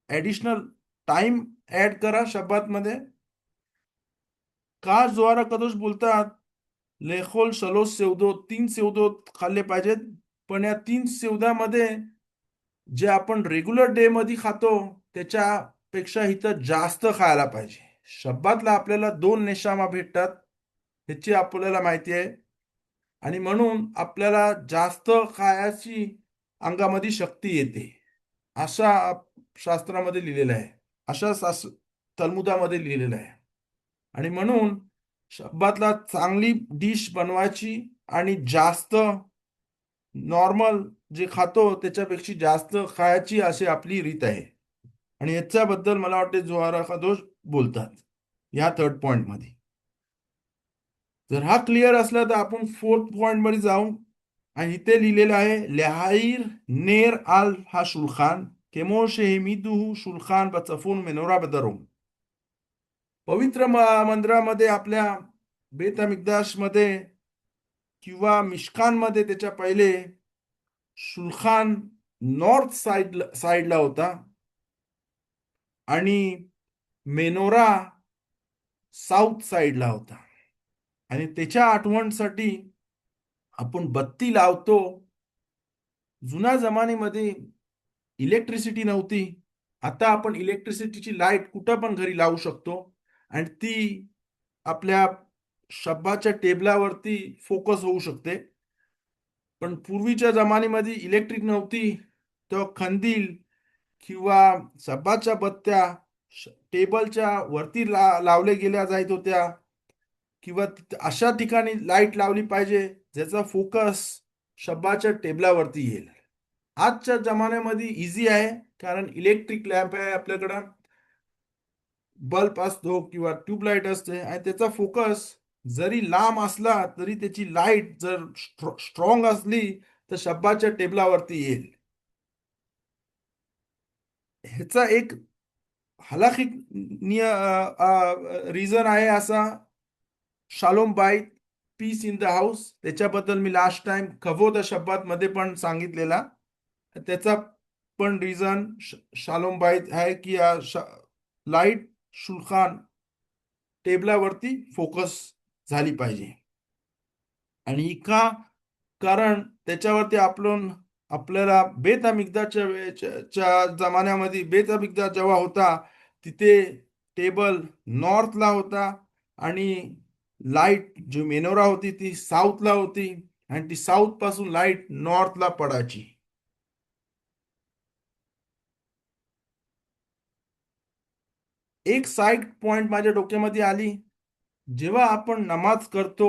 ऍडिशनल टाइम ऍड करा शब्दात मध्ये, का जोहारा कदोश बोलतात लेखोल 3 सेवदोत, 3 सेवदोत खाल्ले पाहिजेत, पण या 3 सेवदामध्ये जे आपण रेग्युलर डे मध्ये खातो त्याच्यापेक्षा इथं जास्त खायला पाहिजे. शब्दातला आपल्याला 2 नेशामा भेटतात ह्याची आपल्याला माहिती आहे, आणि म्हणून आपल्याला जास्त खायची अंगामध्ये शक्ती येते अशा शास्त्रामध्ये लिहिलेलं आहे, अशा तल्मुदामध्ये लिहिलेलं आहे. आणि म्हणून शब्दातला चांगली डिश बनवायची आणि जास्त नॉर्मल जे खातो त्याच्यापेक्षा जास्त खायची अशी आपली रीत आहे. आणि याच्याबद्दल मला वाटते जोहारा दोष बोलतात या थर्ड पॉइंट मध्ये. जर हा क्लिअर असला तर आपण फोर्थ पॉइंट मध्ये जाऊ. आणि इथे लिहिलेलं आहे लेहाईर नेर आल हा शुल्खान केमो शेहमिदुहू शुल्खान बचफून मेनोरा बदरून. पवित्र मंदिरामध्ये आपल्या बेत मिकदाश मध्ये किंवा मिशकान मध्ये त्याच्या पहिले शुल्खान नॉर्थ साइडला होता आणि मेनोरा साऊथ साइडला होता. आणि त्याच्या आठवणसाठी आपण बत्ती लावतो. जुन्या जमान्यामध्ये इलेक्ट्रिसिटी नव्हती, आता आपण इलेक्ट्रिसिटीची लाईट कुठं पण घरी लावू शकतो आणि ती आपल्या शब्दाच्या टेबलावरती फोकस होऊ शकते. पण पूर्वीच्या जमान्यामध्ये इलेक्ट्रिक नव्हती, तेव्हा खंदील किंवा शब्दाच्या बत्त्या टेबलच्या वरती लावले गेल्या जात होत्या, किंवा अशा ठिकाणी लाईट लावली पाहिजे ज्याचा फोकस शब्दाच्या टेबलावरती येईल. आजच्या जमान्यामध्ये इझी आहे, कारण इलेक्ट्रिक लॅम्प आहे आपल्याकडं, बल्ब असतो किंवा ट्यूबलाईट असते आणि त्याचा फोकस जरी लांब असला तरी त्याची लाईट जर स्ट्रॉंग असली तर शब्दाच्या टेबलावरती येईल. ह्याचा एक हलाखी रिझन आहे असा शालोम बाईत पीस इन द हाऊस, त्याच्याबद्दल मी लास्ट टाइम खवोद शब्दात मध्ये पण सांगितलेला. त्याचा पण रिझन शालोम बाईत आहे की या लाईट शुल्कान टेबलावरती फोकस झाली पाहिजे. आणि का? कारण त्याच्यावरती आपल्याला बेत अमिगदाच्या वेळेच्या जमान्यामध्ये बेत अमिगदा जेव्हा होता तिथे टेबल नॉर्थला होता आणि लाईट जी मेनोरा होती ती साऊथला होती आणि ती साऊथ पासून लाईट नॉर्थला पडायची. एक साईड पॉइंट माझ्या डोक्यामध्ये आली. जेव्हा आपण नमाज करतो,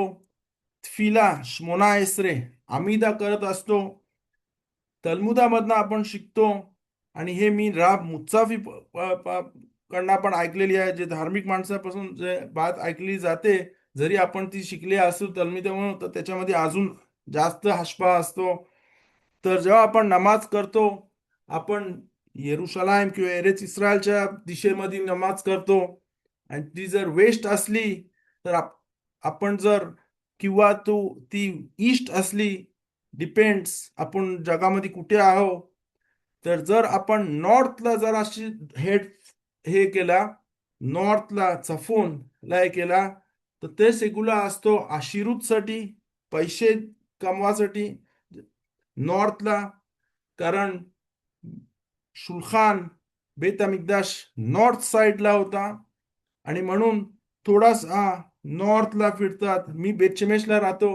तफिला श्मोना एसरे आमिदा करत असतो, तलमुदामधनं आपण शिकतो. आणि हे मी राब मुत्साफी कडनं पण ऐकलेली आहे, जे धार्मिक माणसापासून जे बात ऐकली जाते. जरी आपण ती शिकली असू तलमुदामधून तर त्याच्यामध्ये अजून जास्त हशपा असतो. तर जेव्हा आपण नमाज करतो, आपण येरुशलाम किंवा एरेच इस्रायलच्या दिशेमध्ये नमाज करतो आणि ती जर वेस्ट असली तर आपण जर किंवा ती ईस्ट असली, डिपेंड्स आपण जगामध्ये कुठे आहो. तर जर आपण नॉर्थला जर अशी हे केला, नॉर्थला चफून लय केला, तर ते सेगुला असतो आशिरूतसाठी, पैसे कमवासाठी नॉर्थला. कारण शुल्खान बेत अमिकदाश नॉर्थ साइडला होता आणि म्हणून थोडासा नॉर्थला फिरतात. मी बेतशेमेशला राहतो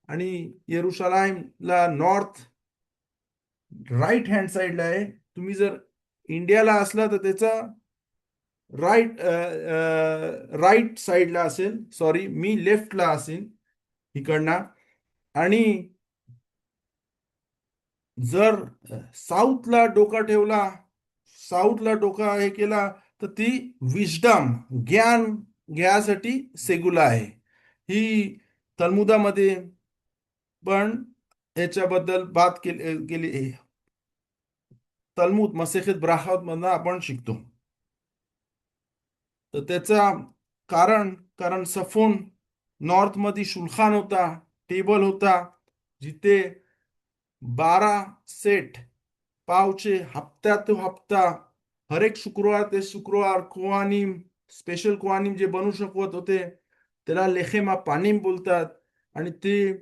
आणि येरुशलामला नॉर्थ राईट हँड साइडला आहे. तुम्ही जर इंडियाला असला तर त्याचा राईट राईट साइडला असेल. सॉरी, मी लेफ्टला असेल इकडनं. आणि जर साऊथला डोका ठेवला, साऊथला डोका हे केला, तर ती विजडम ज्ञान घ्यासाठी सेगुला आहे. ही तलमुदामध्ये पण याच्याबद्दल बात केली. तलमुद मसेखत ब्राहत मधनं आपण शिकतो. तर त्याचा कारण कारण सफून नॉर्थ मध्ये शुल्खान होता, टेबल होता, जिथे 12 सेट पावचे हप्त्या तो हप्ता हर एक शुक्रवार ते शुक्रवार कोहानिम, स्पेशल कोहानिम जे बनवू शकत होते त्याला लेखेमा पानिम बोलतात. आणि ते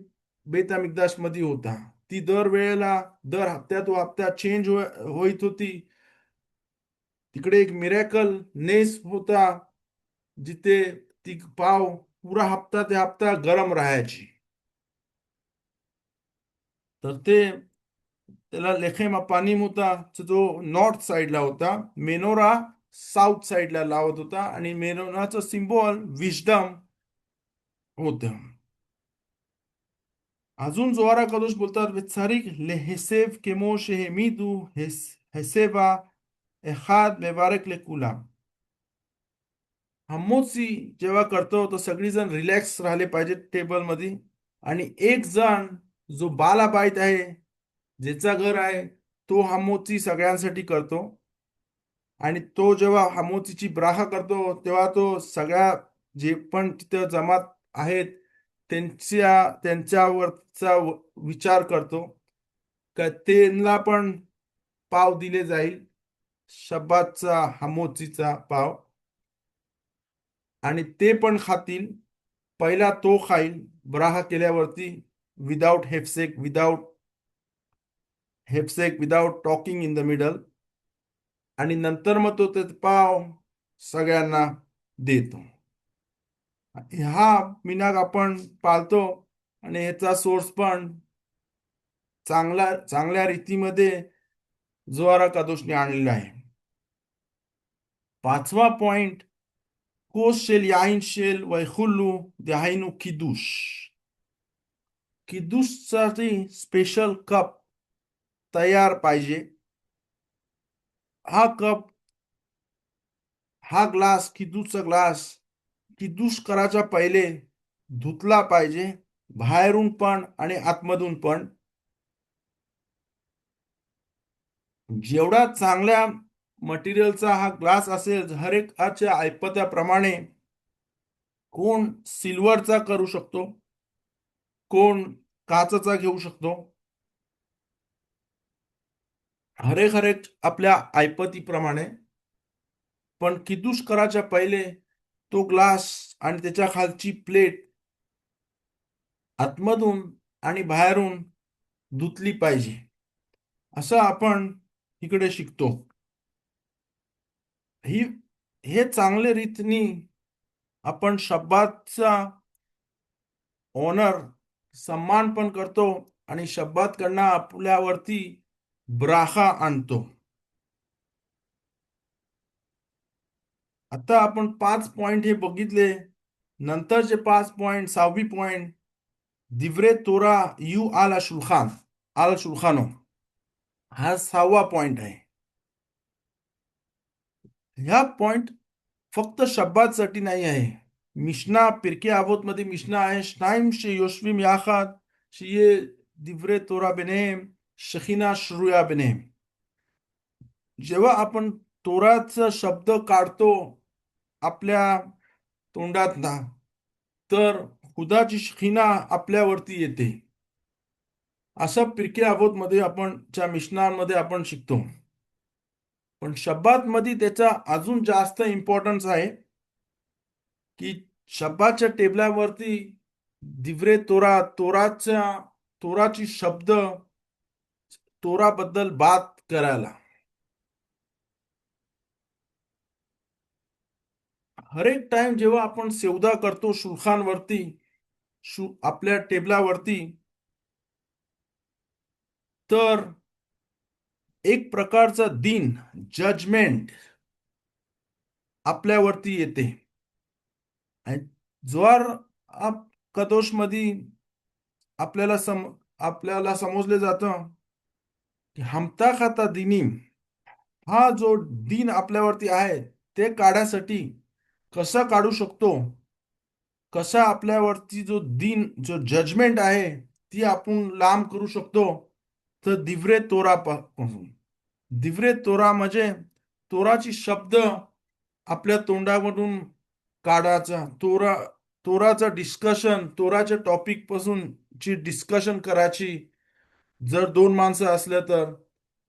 बेत अमिकदाश मध्ये होता. ती दर वेळेला दर हप्त्यात तो हप्ता चेंज होत होती. तिकडे एक मिरॅकल नेस होता जिथे ती पाव पुरा हप्ता ते हप्ता गरम राहायची. तर त्याला लेखेमा पानिम होता, जो नॉर्थ साइडला होता. मेनोरा साऊथ साइडला लावत होता आणि मेनोराचं सिम्बॉल विजडम होत. अजून जोहारा कदोश बोलतात וצריך להסב כמו שהעמידו הסבה אחד מברך לכולם. हमोची जेव्हा करतो तर सगळीजण रिलॅक्स राहिले पाहिजे टेबलमध्ये. आणि एक जण जो बालाबाईत आहे, ज्याचा घर आहे, तो हमोची सगळ्यांसाठी करतो. आणि तो जेव्हा हमोचीची ब्राहा करतो तेव्हा तो सगळ्या जे पण तिथं जमात आहेत त्यांच्यावरचा विचार करतो का त्यांना पण पाव दिले जाईल, शब्बातचा हमोचीचा पाव, आणि ते पण खातील. पहिला तो खाईल ब्राहा केल्यावरती, without talking in the middle. आणि नंतर मग तो ते पाव सगळ्यांना देतो. हा मिनाग आपण पाळतो आणि ह्याचा सोर्स पण चांगल्या रीतीमध्ये जोहारा कादोशने आणलेला आहे. पाचवा पॉइंट, कोस शेल याईन शेल वैखुल्लू दहाईनू किदुश. किदुशसाठी स्पेशल कप तयार पाहिजे. कप हा ग्लास, किदूसचा ग्लास, किदूस करायच्या पहिले धुतला पाहिजे, बाहेरून पण आणि आतमधून पण. जेवढा चांगल्या मटेरियलचा हा ग्लास असेल, हर एकाच्या ऐपत्याप्रमाणे कोण सिल्वरचा करू शकतो, कोण काचचा घेऊ शकतो. हरेक हरेक आपल्या ऐपतीप्रमाणे, पण किदूश करायच्या पहिले तो ग्लास आणि त्याच्या खालची प्लेट आतमधून आणि बाहेरून धुतली पाहिजे, असं आपण इकडे शिकतो. ही हे चांगले रीतीने आपण शब्दाचा ऑनर, सन्मान पण करतो आणि शब्दाकडनं आपल्यावरती ब्राखा आणतो. आता आपण 5 पॉइंट हे बघितले. नंतरचे 5 पॉइंट, 6वी पॉइंट, दिवरे तोरा यू आला शुल्खान, आल शुल्खानो, हा 6वा पॉइंट आहे. ह्या पॉइंट फक्त शब्दासाठी नाही आहे. मिशना पिरके आवोत मध्ये मिशना आहे, शनाईम शे योशविम याखाद शिये दिवरे तोरा बिनेम शखीना श्रुया बिनेम. जेव्हा आपण तोराचा शब्द काढतो आपल्या तोंडात ना, तर खुदाची शखीना आपल्यावरती येते, असं पिरके आवोत मध्ये आपण च्या मिशनामध्ये आपण शिकतो. पण शब्दात मध्ये त्याचा अजून जास्त इम्पॉर्टन्स आहे की शब्दाच्या टेबलावरती दिवरे तोरा, तोराची शब्द, तोराबद्दल बात करायला. हर एक टाइम जेव्हा आपण सेवदा करतो शुल्खानवरती, आपल्या टेबलावरती, तर एक प्रकारचा दिन, जजमेंट आपल्यावरती येते. आणि जोर आप कदोश मध्ये आपल्याला समजले जातं की हमता खाता दिनीम, हा जो दिन आपल्यावरती आहे ते काढायसाठी कसा काढू शकतो, कसा आपल्यावरती जो दिन, जो जजमेंट आहे ती आपण लांब करू शकतो. तर दिवरे तोरा पासून, दिवरे तोरा म्हणजे तोराची शब्द आपल्या तोंडामधून काढायचा. तोराचा डिस्कशन, तोराच्या टॉपिक पासून ची डिस्कशन करायची. जर दोन माणसं असल्या तर,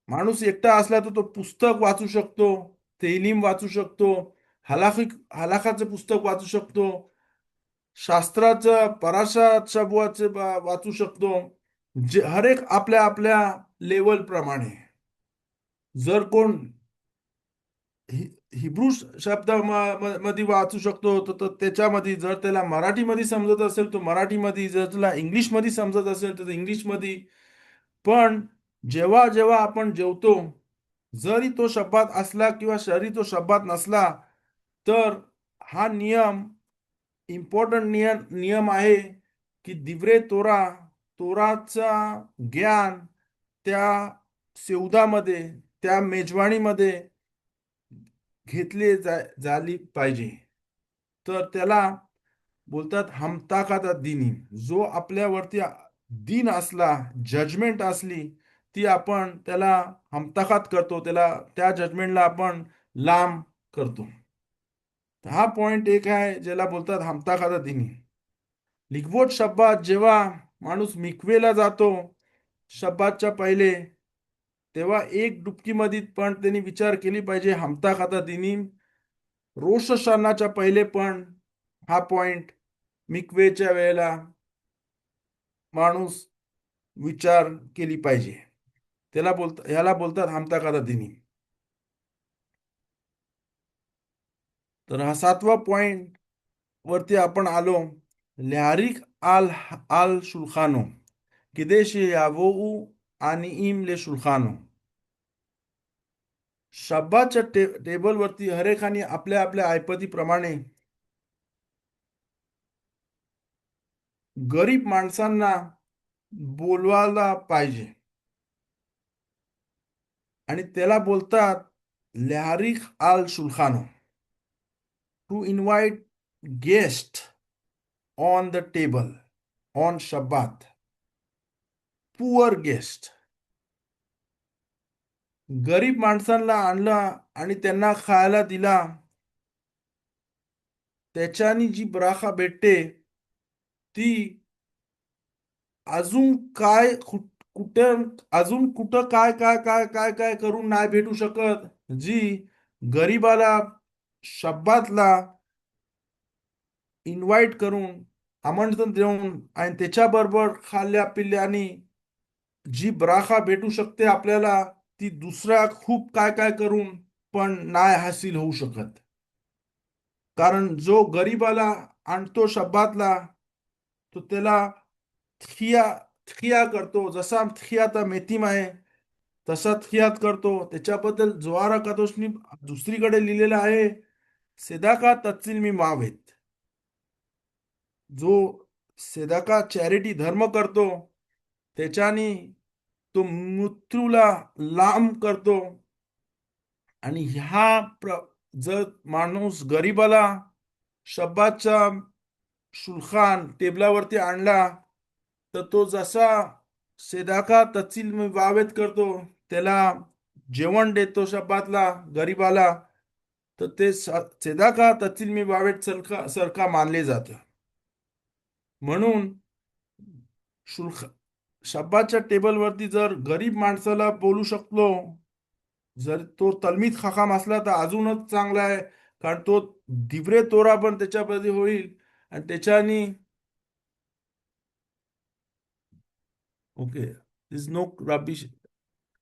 माणूस एकटा असला तर तो पुस्तक वाचू शकतो, तेलीम वाचू शकतो, हलाखाचं पुस्तक वाचू शकतो, शास्त्राचं पराशा बुवाचे वाचू शकतो. जे हर एक आपल्या आपल्या लेवल प्रमाणे. जर कोण हिब्रू शब्द मध्ये वाचू शकतो तर त्याच्यामध्ये, जर त्याला मराठीमध्ये समजत असेल तर मराठीमध्ये, जर त्याला इंग्लिशमध्ये समजत असेल तर इंग्लिशमध्ये. पण जेव्हा जेव्हा आपण जेवतो, जरी तो शब्दात असला किंवा जरी तो शब्दात नसला, तर हा नियम, इम्पॉर्टंट नियम आहे की दिवरे तोरा, तोराचा ज्ञान त्या सेवदामध्ये, त्या मेजवानीमध्ये घेतले झाली पाहिजे. तर त्याला बोलतात हमताकाता दिनी. जो आपल्यावरती दिन असला, जजमेंट असली, ती आपण त्याला हमताकात करतो, त्याला त्या जजमेंटला आपण लांब करतो. हा पॉइंट एक आहे ज्याला बोलतात हमताकाता दिनी. लिखवट शब्दात जेव्हा माणूस मिकवेला जातो शब्दाच्या पहिले, तेव्हा एक डुबकीमध्ये पण त्यांनी विचार केली पाहिजे हमता खाता दिनी. रोष सणाच्या पहिले पण हा पॉइंट मिकवेच्या वेळेला माणूस विचार केली पाहिजे. ह्याला बोलतात हमता खाता दिनी. तर हा 7वा पॉइंट वरती आपण आलो. लॅरिक आल आल शुल्खानो किदेशे यावोऊ आणि इम ले शुल्खानो. शब्दाच्या टेबलवरती हरेकाने आपल्या आपल्या ऐपतीप्रमाणे गरीब माणसांना बोलवायला पाहिजे. आणि त्याला बोलतात लॅरिक आल शुल्खानो, to invite guest on the table on Shabbat, poor guest. गरीब माणसांना आणला आणि त्यांना खायला दिला, त्याच्यानी जी बराखा भेटते ती अजून काय कुठं अजून कुठं काय काय काय काय काय करून नाही भेटू शकत, जी गरीबाला शब्दातला इन्व्हाइट करून, आमंत्रण देऊन आणि त्याच्याबरोबर खाल्ल्या पिल्ल्याने जी ब्राखा भेटू शकते आपल्याला, ती दुसऱ्या खूप काय काय करून पण नाही हासिल होऊ शकत. कारण जो गरीबाला आणतो शब्दातला, तो त्याला थिया थिया करतो. जसा थियाता मेथीम आहे तसा थियात करतो. त्याच्याबद्दल जोहारा कातोसनी दुसरीकडे लिहिलेलं आहे, सेदाका तत्सिल मी मावेत. जो सेदाका चॅरिटी धर्म करतो, त्याच्याने तो मृत्यूला लांब करतो. आणि जर माणूस गरीबाला शब्दाच्या शुल्खान टेबलावरती आणला, तर तो जसा सेदाका तत्सिल वावेत करतो, त्याला जेवण देतो शब्दातला गरीबाला, तर ते सेदाका तत्सिल मी वावेत सरका मानले जातं. म्हणून शुल्क शब्दाच्या टेबलवरती जर गरीब माणसाला बोलू शकलो, जर तो तलमीद खाकाम असला तर अजूनच चांगला आहे. कारण तो दिवरे तोरा पण त्याच्यामध्ये होईल. आणि त्याच्यानी okay, is no rabbi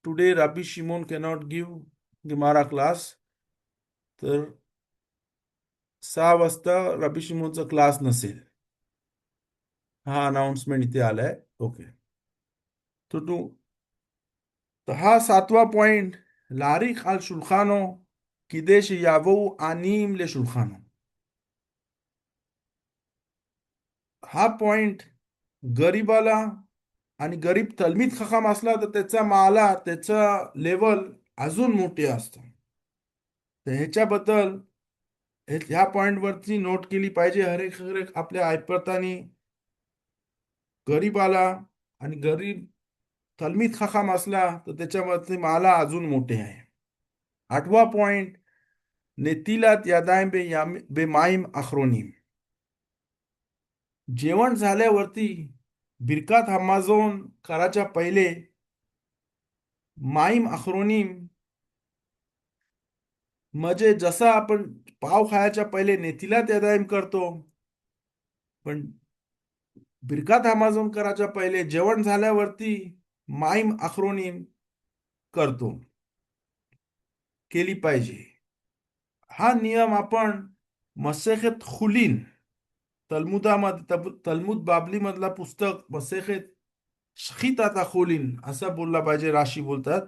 today rabbi Shimon cannot give Gemara class. तर 6 वाजता राबी शिमोनचा क्लास नसेल. हा अनाउन्समेंट इथे आलाय. ओके. तो तू तर हा 7वा पॉइंट, लारिक अल शुल्खानो किदेश यावू आनीम ले शुल्खानो. हा पॉइंट गरीबाला, आणि गरीब तलमीद खकाम असला तर त्याचा माला त्याचा लेवल अजून मोठे असतं. तर ह्याच्याबद्दल ह्या पॉइंटवरती नोट केली पाहिजे हरेक हरेक आपल्या ऐपतानी. गरीबाला आणि गरीब तलमीद खकाम असला तर त्याच्यावरती माला अजून मोठे आहे. 8वा पॉइंट, नेतिलात यादायम बे माईम अखरोनीम. जेवण झाल्यावरती बिरकात हमाजोन कराच्या पहिले माईम अखरोनीम, म्हणजे जसा आपण पाव खायच्या पहिले नेतिलात यादायम करतो, पण बिरकात हमाजोन कराच्या पहिले जेवण झाल्यावरती माईम अखरोनीम करतो, केली पाहिजे. हा नियम आपण मसेखेत खुलीन, तलमुदामध्ये तलमुद बाबली मधला पुस्तक मसेखेत शखीताता खुलीन असा बोलला पाहिजे, राशी बोलतात.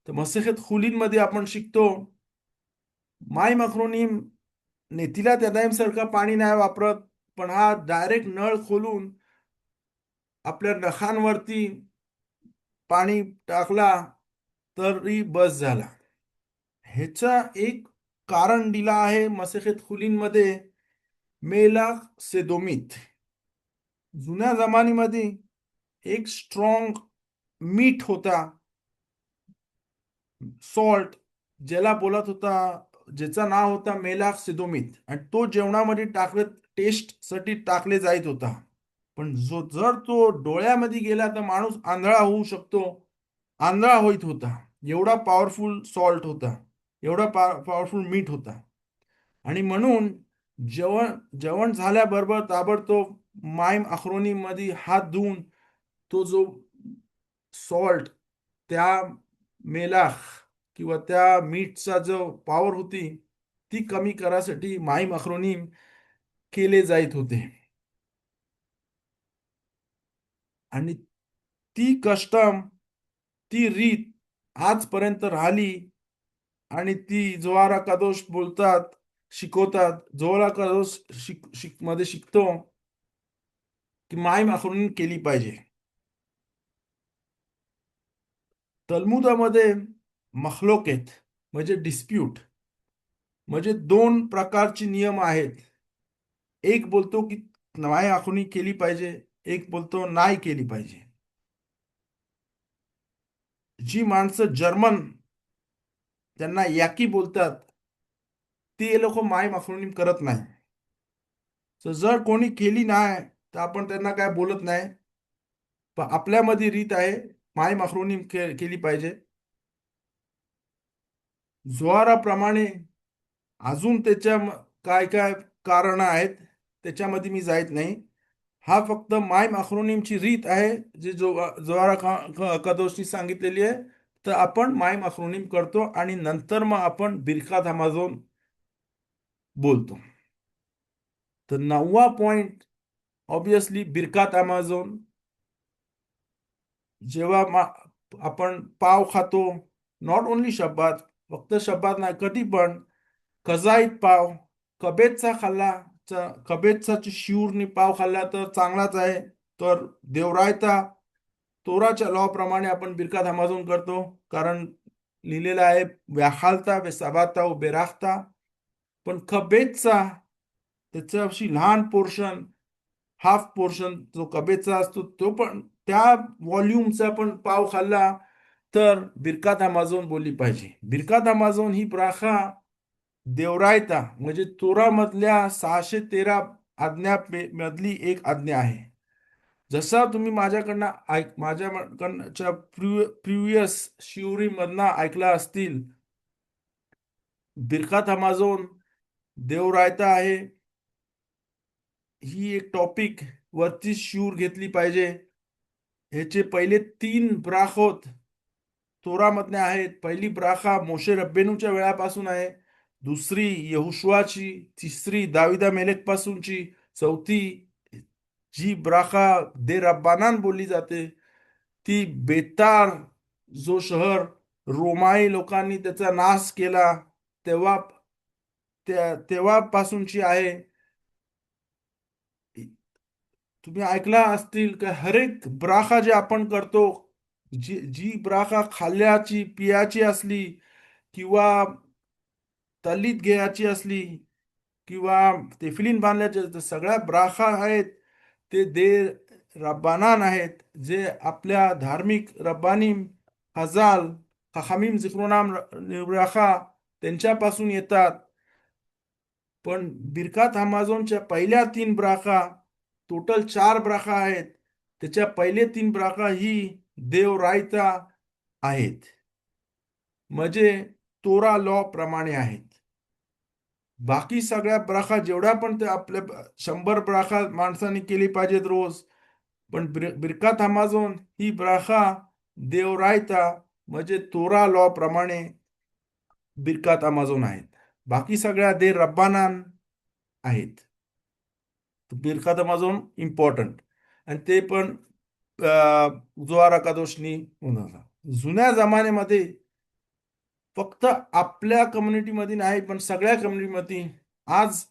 तर मसेखेत खुलीन मध्ये आपण शिकतो, माय मखरोनीम नेतीला त्यादाईम सारखा पाणी नाही वापरत, पण हा डायरेक्ट नळ खोलून आपल्या नखांवरती पाणी टाकला तरी बस झाला. ह्याचा एक कारण दिला आहे मसेखेत खुलीनमध्ये, मेलाख सेदोमित. जुन्या जमान्यामध्ये एक स्ट्रॉंग मीठ होता, सॉल्ट, ज्याला बोलत होता, ज्याचं नाव होता मेलाख सिदोमित, आणि तो जेवणामध्ये टाकले टेस्ट साठी टाकले जात होता. पण जर तो डोळ्यामध्ये गेला तर माणूस आंधळा होऊ शकतो, आंधळा होत होता. एवढा पॉवरफुल सॉल्ट होता, एवढा पॉवरफुल मीठ होता. आणि म्हणून जेवण जेवण झाल्याबरोबर ताबडतोब माईम अखरोनी मध्ये हात धुवून तो जो सॉल्ट, त्या मेलाख किंवा त्या मीठचा जो पॉवर होती, ती कमी करासाठी माईम अखरोनीम केले जात होते. आणि ती कस्टम, ती रीत आजपर्यंत राहिली. आणि ती जोहारा कादोश बोलतात, शिकवतात. जोहारा कादोश मध्ये शिकतो की माईम अखरोनीम केली पाहिजे. तलमुदामध्ये मखलोकेत म्हणजे डिस्प्यूट, म्हणजे 2 प्रकारचे नियम आहेत. एक बोलतो की माय आखणी केली पाहिजे, एक बोलतो नाही केली पाहिजे. जी माणसं जर्मन, त्यांना याकी बोलतात, ते लोक माय आखणी करत नाही. तर जर कोणी केली नाही तर आपण त्यांना काय बोलत नाही. पण आपल्यामध्ये रीत आहे, माय अक्रोनिम केली पाहिजे. जोहाराप्रमाणे अजून काय काय कारण आहेत त्याच्यामध्ये मी जात नाही. हा फक्त माय अक्रोनिमची रीत आहे जी जोहारा कदोशी सांगितलेली आहे. तर आपण माय अक्रोनिम करतो आणि नंतर मग आपण बिरकात अमाझोन बोलतो. तर 9वा पॉइंट ऑब्विसली बिरकात अमाझोन. जेव्हा आपण पाव खातो, नॉट ओन्ली शब्दात, फक्त शब्दात नाही, कधी पण कजाईत पाव कबेतचा खाल्ला, कबेतचा शिवरनी पाव खाल्ला तर चांगलाच आहे. तर देवरायता तोराच्या लॉ प्रमाणे आपण बिरकात अमाझोन करतो, कारण लिहिलेलं आहे व्याखालता वे सबाता व बेराखता. पण कबेतचा त्याच्याशी लहान पोर्शन, हाफ पोर्शन जो कबेचा असतो तो पण त्या व्हॉल्यूमचा पण पाव खाल्ला तर बिरकात अमाझोन बोलली पाहिजे. बिरकात अमाझोन ही ब्राखा देवरायता म्हणजे तोरामधल्या 613 आज्ञा मधली एक आज्ञा आहे. जसा तुम्ही माझ्याकडच्या प्रिव्हियस शिवरी मधना ऐकला असतील, बिरकात अमाझोन देवरायता आहे ही एक टॉपिक वरती शिवर घेतली पाहिजे. ह्याचे पहिले 3 ब्राखोत तोरामधने आहेत. पहिली ब्राखा मोशे रब्बेनूच्या वेळापासून आहे, दुसरी यहुशवाची, तिसरी दाविदा मेलेक पासूनची, चौथी जी ब्राखा दे रब्बानान बोलली जाते ती बेतार जो शहर रोमाई लोकांनी त्याचा नाश केला तेव्हा तेव्हापासूनची आहे. तुम्ही ऐकला असतील की हर एक ब्राखा जे आपण करतो, जी जी ब्राखा खाल्ल्याची पियाची असली किंवा तल्लीत घ्यायची असली किंवा तेफिलीन बांधल्याचे, तर सगळ्या ब्राखा आहेत ते दे रब्बानान आहेत, जे आपल्या धार्मिक रब्बानी हजाल हमीम जिक्रोनाम ब्राखा त्यांच्यापासून येतात. पण बिरकात अमाझोनच्या पहिल्या 3 ब्राखा, टोटल 4 ब्राखा आहेत, त्याच्या पहिले 3 ब्राखा ही देवरायता आहेत, म्हणजे तोरा लॉ प्रमाणे आहेत. बाकी सगळ्या ब्राखा जेवढ्या पण ते आपल्या 100 ब्राखा माणसाने केली पाहिजेत रोज, पण बिरकात अमाझोन ही ब्राखा देवरायता म्हणजे तोरा लॉ प्रमाणे बिरकात अमाझोन आहेत. बाकी सगळ्या दे रब्बानान आहेत. बिरकात अमाझोन इम्पॉर्टंट आणि ते पण जोहारा कादोशनी होणार. जुन्या जमान्यामध्ये फक्त आपल्या कम्युनिटीमध्ये नाही पण सगळ्या कम्युनिटीमध्ये, आज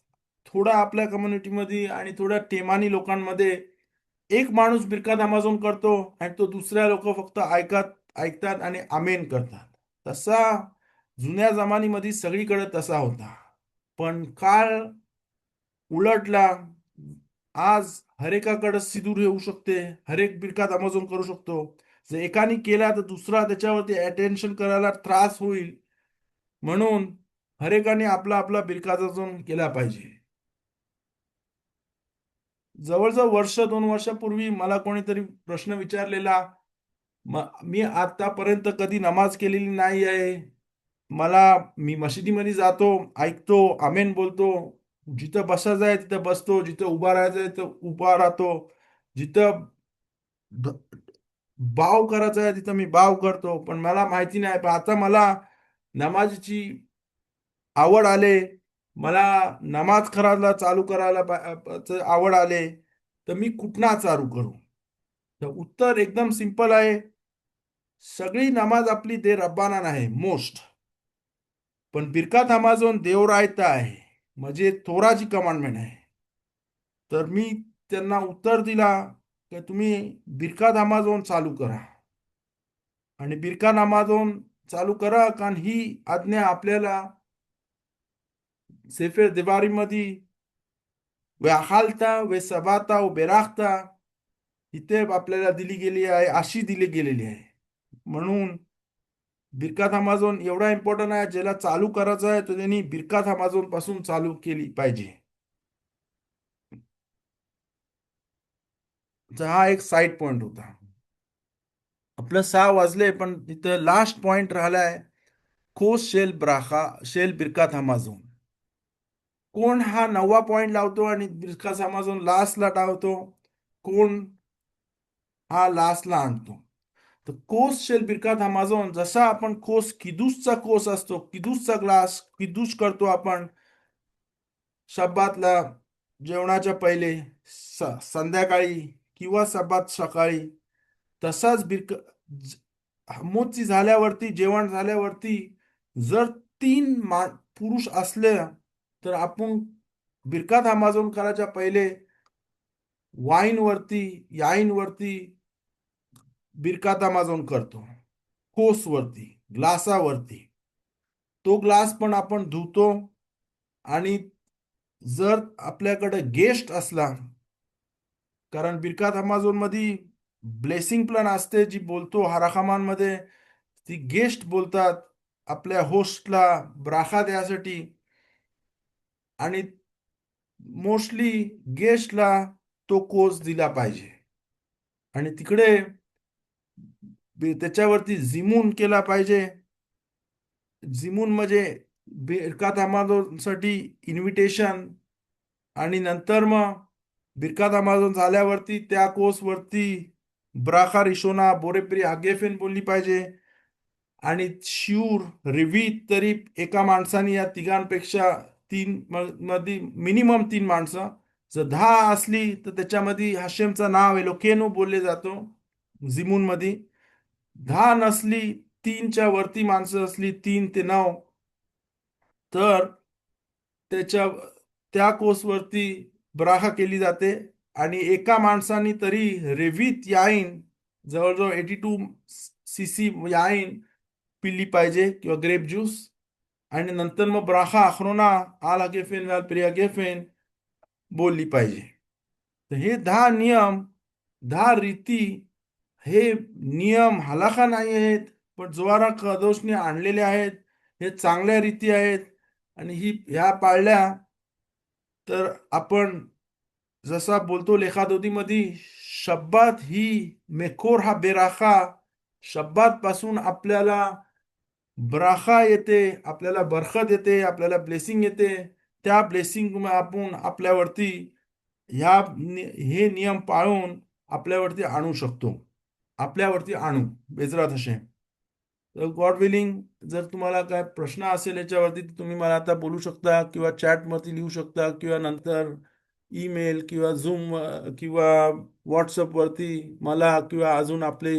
थोडा आपल्या कम्युनिटीमध्ये आणि थोड्या टेमानी लोकांमध्ये एक माणूस बिरकात अमाझोन करतो आणि तो दुसऱ्या लोक फक्त ऐकतात आणि आमेन करतात. तसा जुन्या जमान्यामध्ये सगळीकडे तसा होता. पण काळ उलटला. आज हरेकाकडे सिंदूर येऊ शकते, हरेक बिरकात अमाझोन करू शकतो. जर एकाने केला तर दुसरा त्याच्यावरती अटेन्शन करायला त्रास होईल, म्हणून हरेकाने आपला आपला बिरकात अमाझोन केला पाहिजे. जवळजवळ वर्ष 2 वर्षापूर्वी मला कोणीतरी प्रश्न विचारलेला. मी आतापर्यंत कधी नमाज केलेली नाही आहे. मी मशिदीमध्ये जातो, ऐकतो, आमेन बोलतो, जिथं बसायचं आहे तिथं बसतो, जिथं उभा राहायचं आहे तिथं उभा राहतो, जिथं बाव करायचं आहे तिथं मी बाव करतो. पण मला माहिती नाही, पण आता मला नमाजची आवड आले, मला नमाज करायला चालू करायला आवड आले, तर मी कुठना चालू करू? तर उत्तर एकदम सिंपल आहे. सगळी नमाज आपली दे रब्बाना आहे मोस्ट, पण बिरकात अमाझोन देवरायता आहे, म्हणजे तोराची कमांडमेंट आहे. तर मी त्यांना उत्तर दिला की तुम्ही बिरकात अमाझोन चालू करा आणि बिरकात अमाझोन चालू करा, कारण ही आज्ञा आपल्याला सेफेर दिवारी मध्ये व्याखालता वे सबाता व बेराखता इथे आपल्याला दिली गेली आहे, अशी दिली गेलेली आहे. म्हणून बिरकात अमाझोन एवढा इम्पॉर्टंट आहे, ज्याला चालू करायचं आहे तर त्यांनी बिरकात अमाझोन पासून चालू केली पाहिजे. तर हा एक साइड पॉइंट होता. आपलं 6 वाजले, पण तिथं लास्ट पॉइंट राहिलाय, कोस शेल ब्राखा शेल बिरकात हमाझोन. कोण हा 9वा पॉइंट लावतो आणि बिरकात हमाझोन लास्टला लावतो? कोण हा लास्टला आणतो? तर कोस शेल बिरकात हमाझोन, जसा आपण कोस किदूसचा कोस असतो, किदूसचा ग्लास किदूस करतो आपण शब्बातला, जेवणाच्या पहिले, संध्याकाळी किंवा शब्बात सकाळी, तसाच हमोची झाल्यावरती, जेवण झाल्यावरती, जर पुरुष असले तर आपण बिरकात हमाझोन करायच्या पहिले वाईन वरती, याईन वरती बिरकात हमाझोन करतो, कोस वरती, ग्लासावरती. तो ग्लास पण आपण धुतो. आणि जर आपल्याकडे गेस्ट असला, कारण बिरकात हमाझोन मध्ये ब्लेसिंग प्लान असते जी बोलतो हराखामांमध्ये, ती गेस्ट बोलतात आपल्या होस्टला ब्राखा द्यासाठी. आणि मोस्टली गेस्टला तो कोर्स दिला पाहिजे. आणि तिकडे त्याच्यावरती जिमून केला पाहिजे. जिमून म्हणजे बिरकात हमाझोनसाठी इन्व्हिटेशन. आणि नंतर मग बिरकात हमाझोन झाल्यावरती त्या कोर्सवरती ब्राखा रिशोना बोरेप्री हागेफेन बोलली पाहिजे. आणि शिवर रिवीत तरी एका माणसाने या तिघांपेक्षा मध्ये मिनिमम 3 माणसं, जर 10 असली तर त्याच्यामध्ये हशेमचं नाव एलोकेनो बोलले जातो जिमून मध्ये. 10 नसली, 3च्या वरती माणसं असली, 3 ते 9, तर त्याच्या त्या कोर्सवरती ब्राखा केली जाते. आणि एका माणसाने तरी रेवीत याईन, जवळजवळ 82 cc याईन पिली पाहिजे किंवा ग्रेप ज्यूस. आणि नंतर मग ब्राखा अखरोना आल गेफेन व्याल प्रिया गेफेन बोलली पाहिजे. तर हे 10 नियम, 10 रीती, हे नियम हलाखा नाही आहेत, पण जोहारा कदोशने आणलेले आहेत. हे चांगल्या रीती आहेत. आणि ह्या पाळल्या तर आपण, जसा बोलतो लेखादोतीमध्ये, शब्बात ही मेखोर हा बेराखा, शब्बात पासून आपल्याला ब्राखा येते, आपल्याला बरकत येते, आपल्याला ब्लेसिंग येते. त्या ब्लेसिंग आपण आपल्यावरती हे नियम पाळून आपल्यावरती आणू शकतो, आपल्यावरती आणू बेजरात हशेम. तर गॉड विलिंग, जर तुम्हाला काय प्रश्न असेल याच्यावरती तर तुम्ही मला आता बोलू शकता, किंवा चॅटवरती लिहू शकता, किंवा नंतर ईमेल किंवा झूम किंवा व्हॉट्सअपवरती मला, किंवा अजून आपले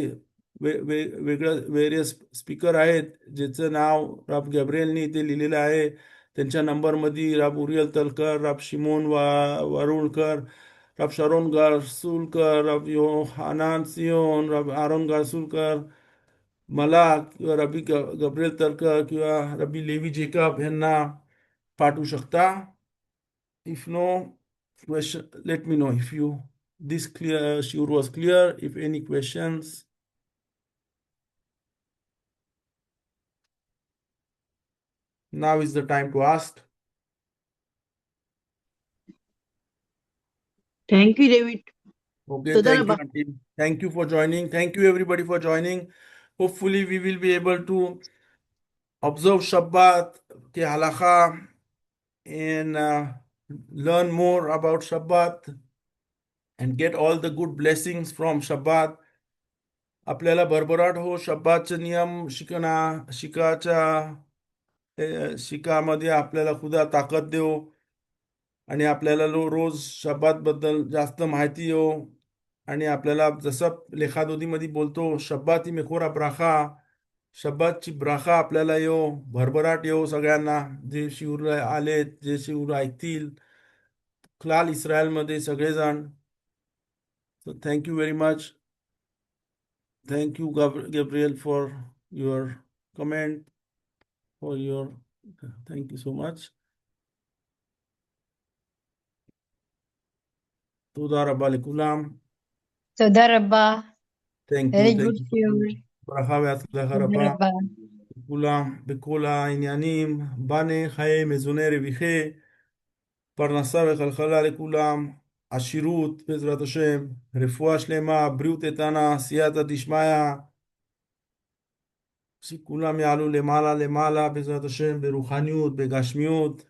वेगळं वेरियस स्पीकर आहेत ज्याचं नाव राब गॅब्रियलनी इथे लिहिलेलं आहे. त्यांच्या नंबरमध्ये राब उरियल तलकर, राब शिमोन वारुळकर, राब शरोन गारसुलकर, राब योहानान सियोन, राब आरोन गारसुलकर, मला किंवा रबी गब्रियल तलकर किंवा रबी लेवी जेकब यांना पाठवू शकता. If no question, let me know if you this clear sure was clear. If any questions, now is the time to ask. Thank you, David. Okay, Toda thank you, rabba. Auntie. Thank you for joining. Thank you, everybody, for joining. Hopefully, we will be able to observe Shabbat, ke halacha, and learn more about Shabbat and get all the good blessings from Shabbat. आपल्याला भरभराट हो, शब्बाचे नियम शिकामध्ये आपल्याला खुदा ताकद देव. आणि आपल्याला रोज शब्बात बद्दल जास्त माहिती येऊ. आणि आपल्याला जसं लेखादोतीमध्ये बोलतो, शब्बाती मेखोरा ब्राखा, शब्बातची ब्राखा आपल्याला येऊ, भरभराट येऊ सगळ्यांना, जे शिवर आले, जे शिवर ऐकतील, क्लाल इस्रायलमध्ये सगळेजण. So thank you very much. Thank you, Gabriel, for your comment, for your, thank you so much. תודה רבה לכולם. Toda rabba. Thank you, Very thank good you. shiur. ברכה והצלחה Toda רבה rabba. לכולם בכל העניינים, בנה חיי מזוני רוויחי, פרנסה וכלכלה לכולם, עשירות בעזרת השם, רפואה שלמה, בריאות איתנה, סייעתא דשמיא, שכולם יעלו למעלה למעלה בעזרת השם, ברוחניות, בגשמיות.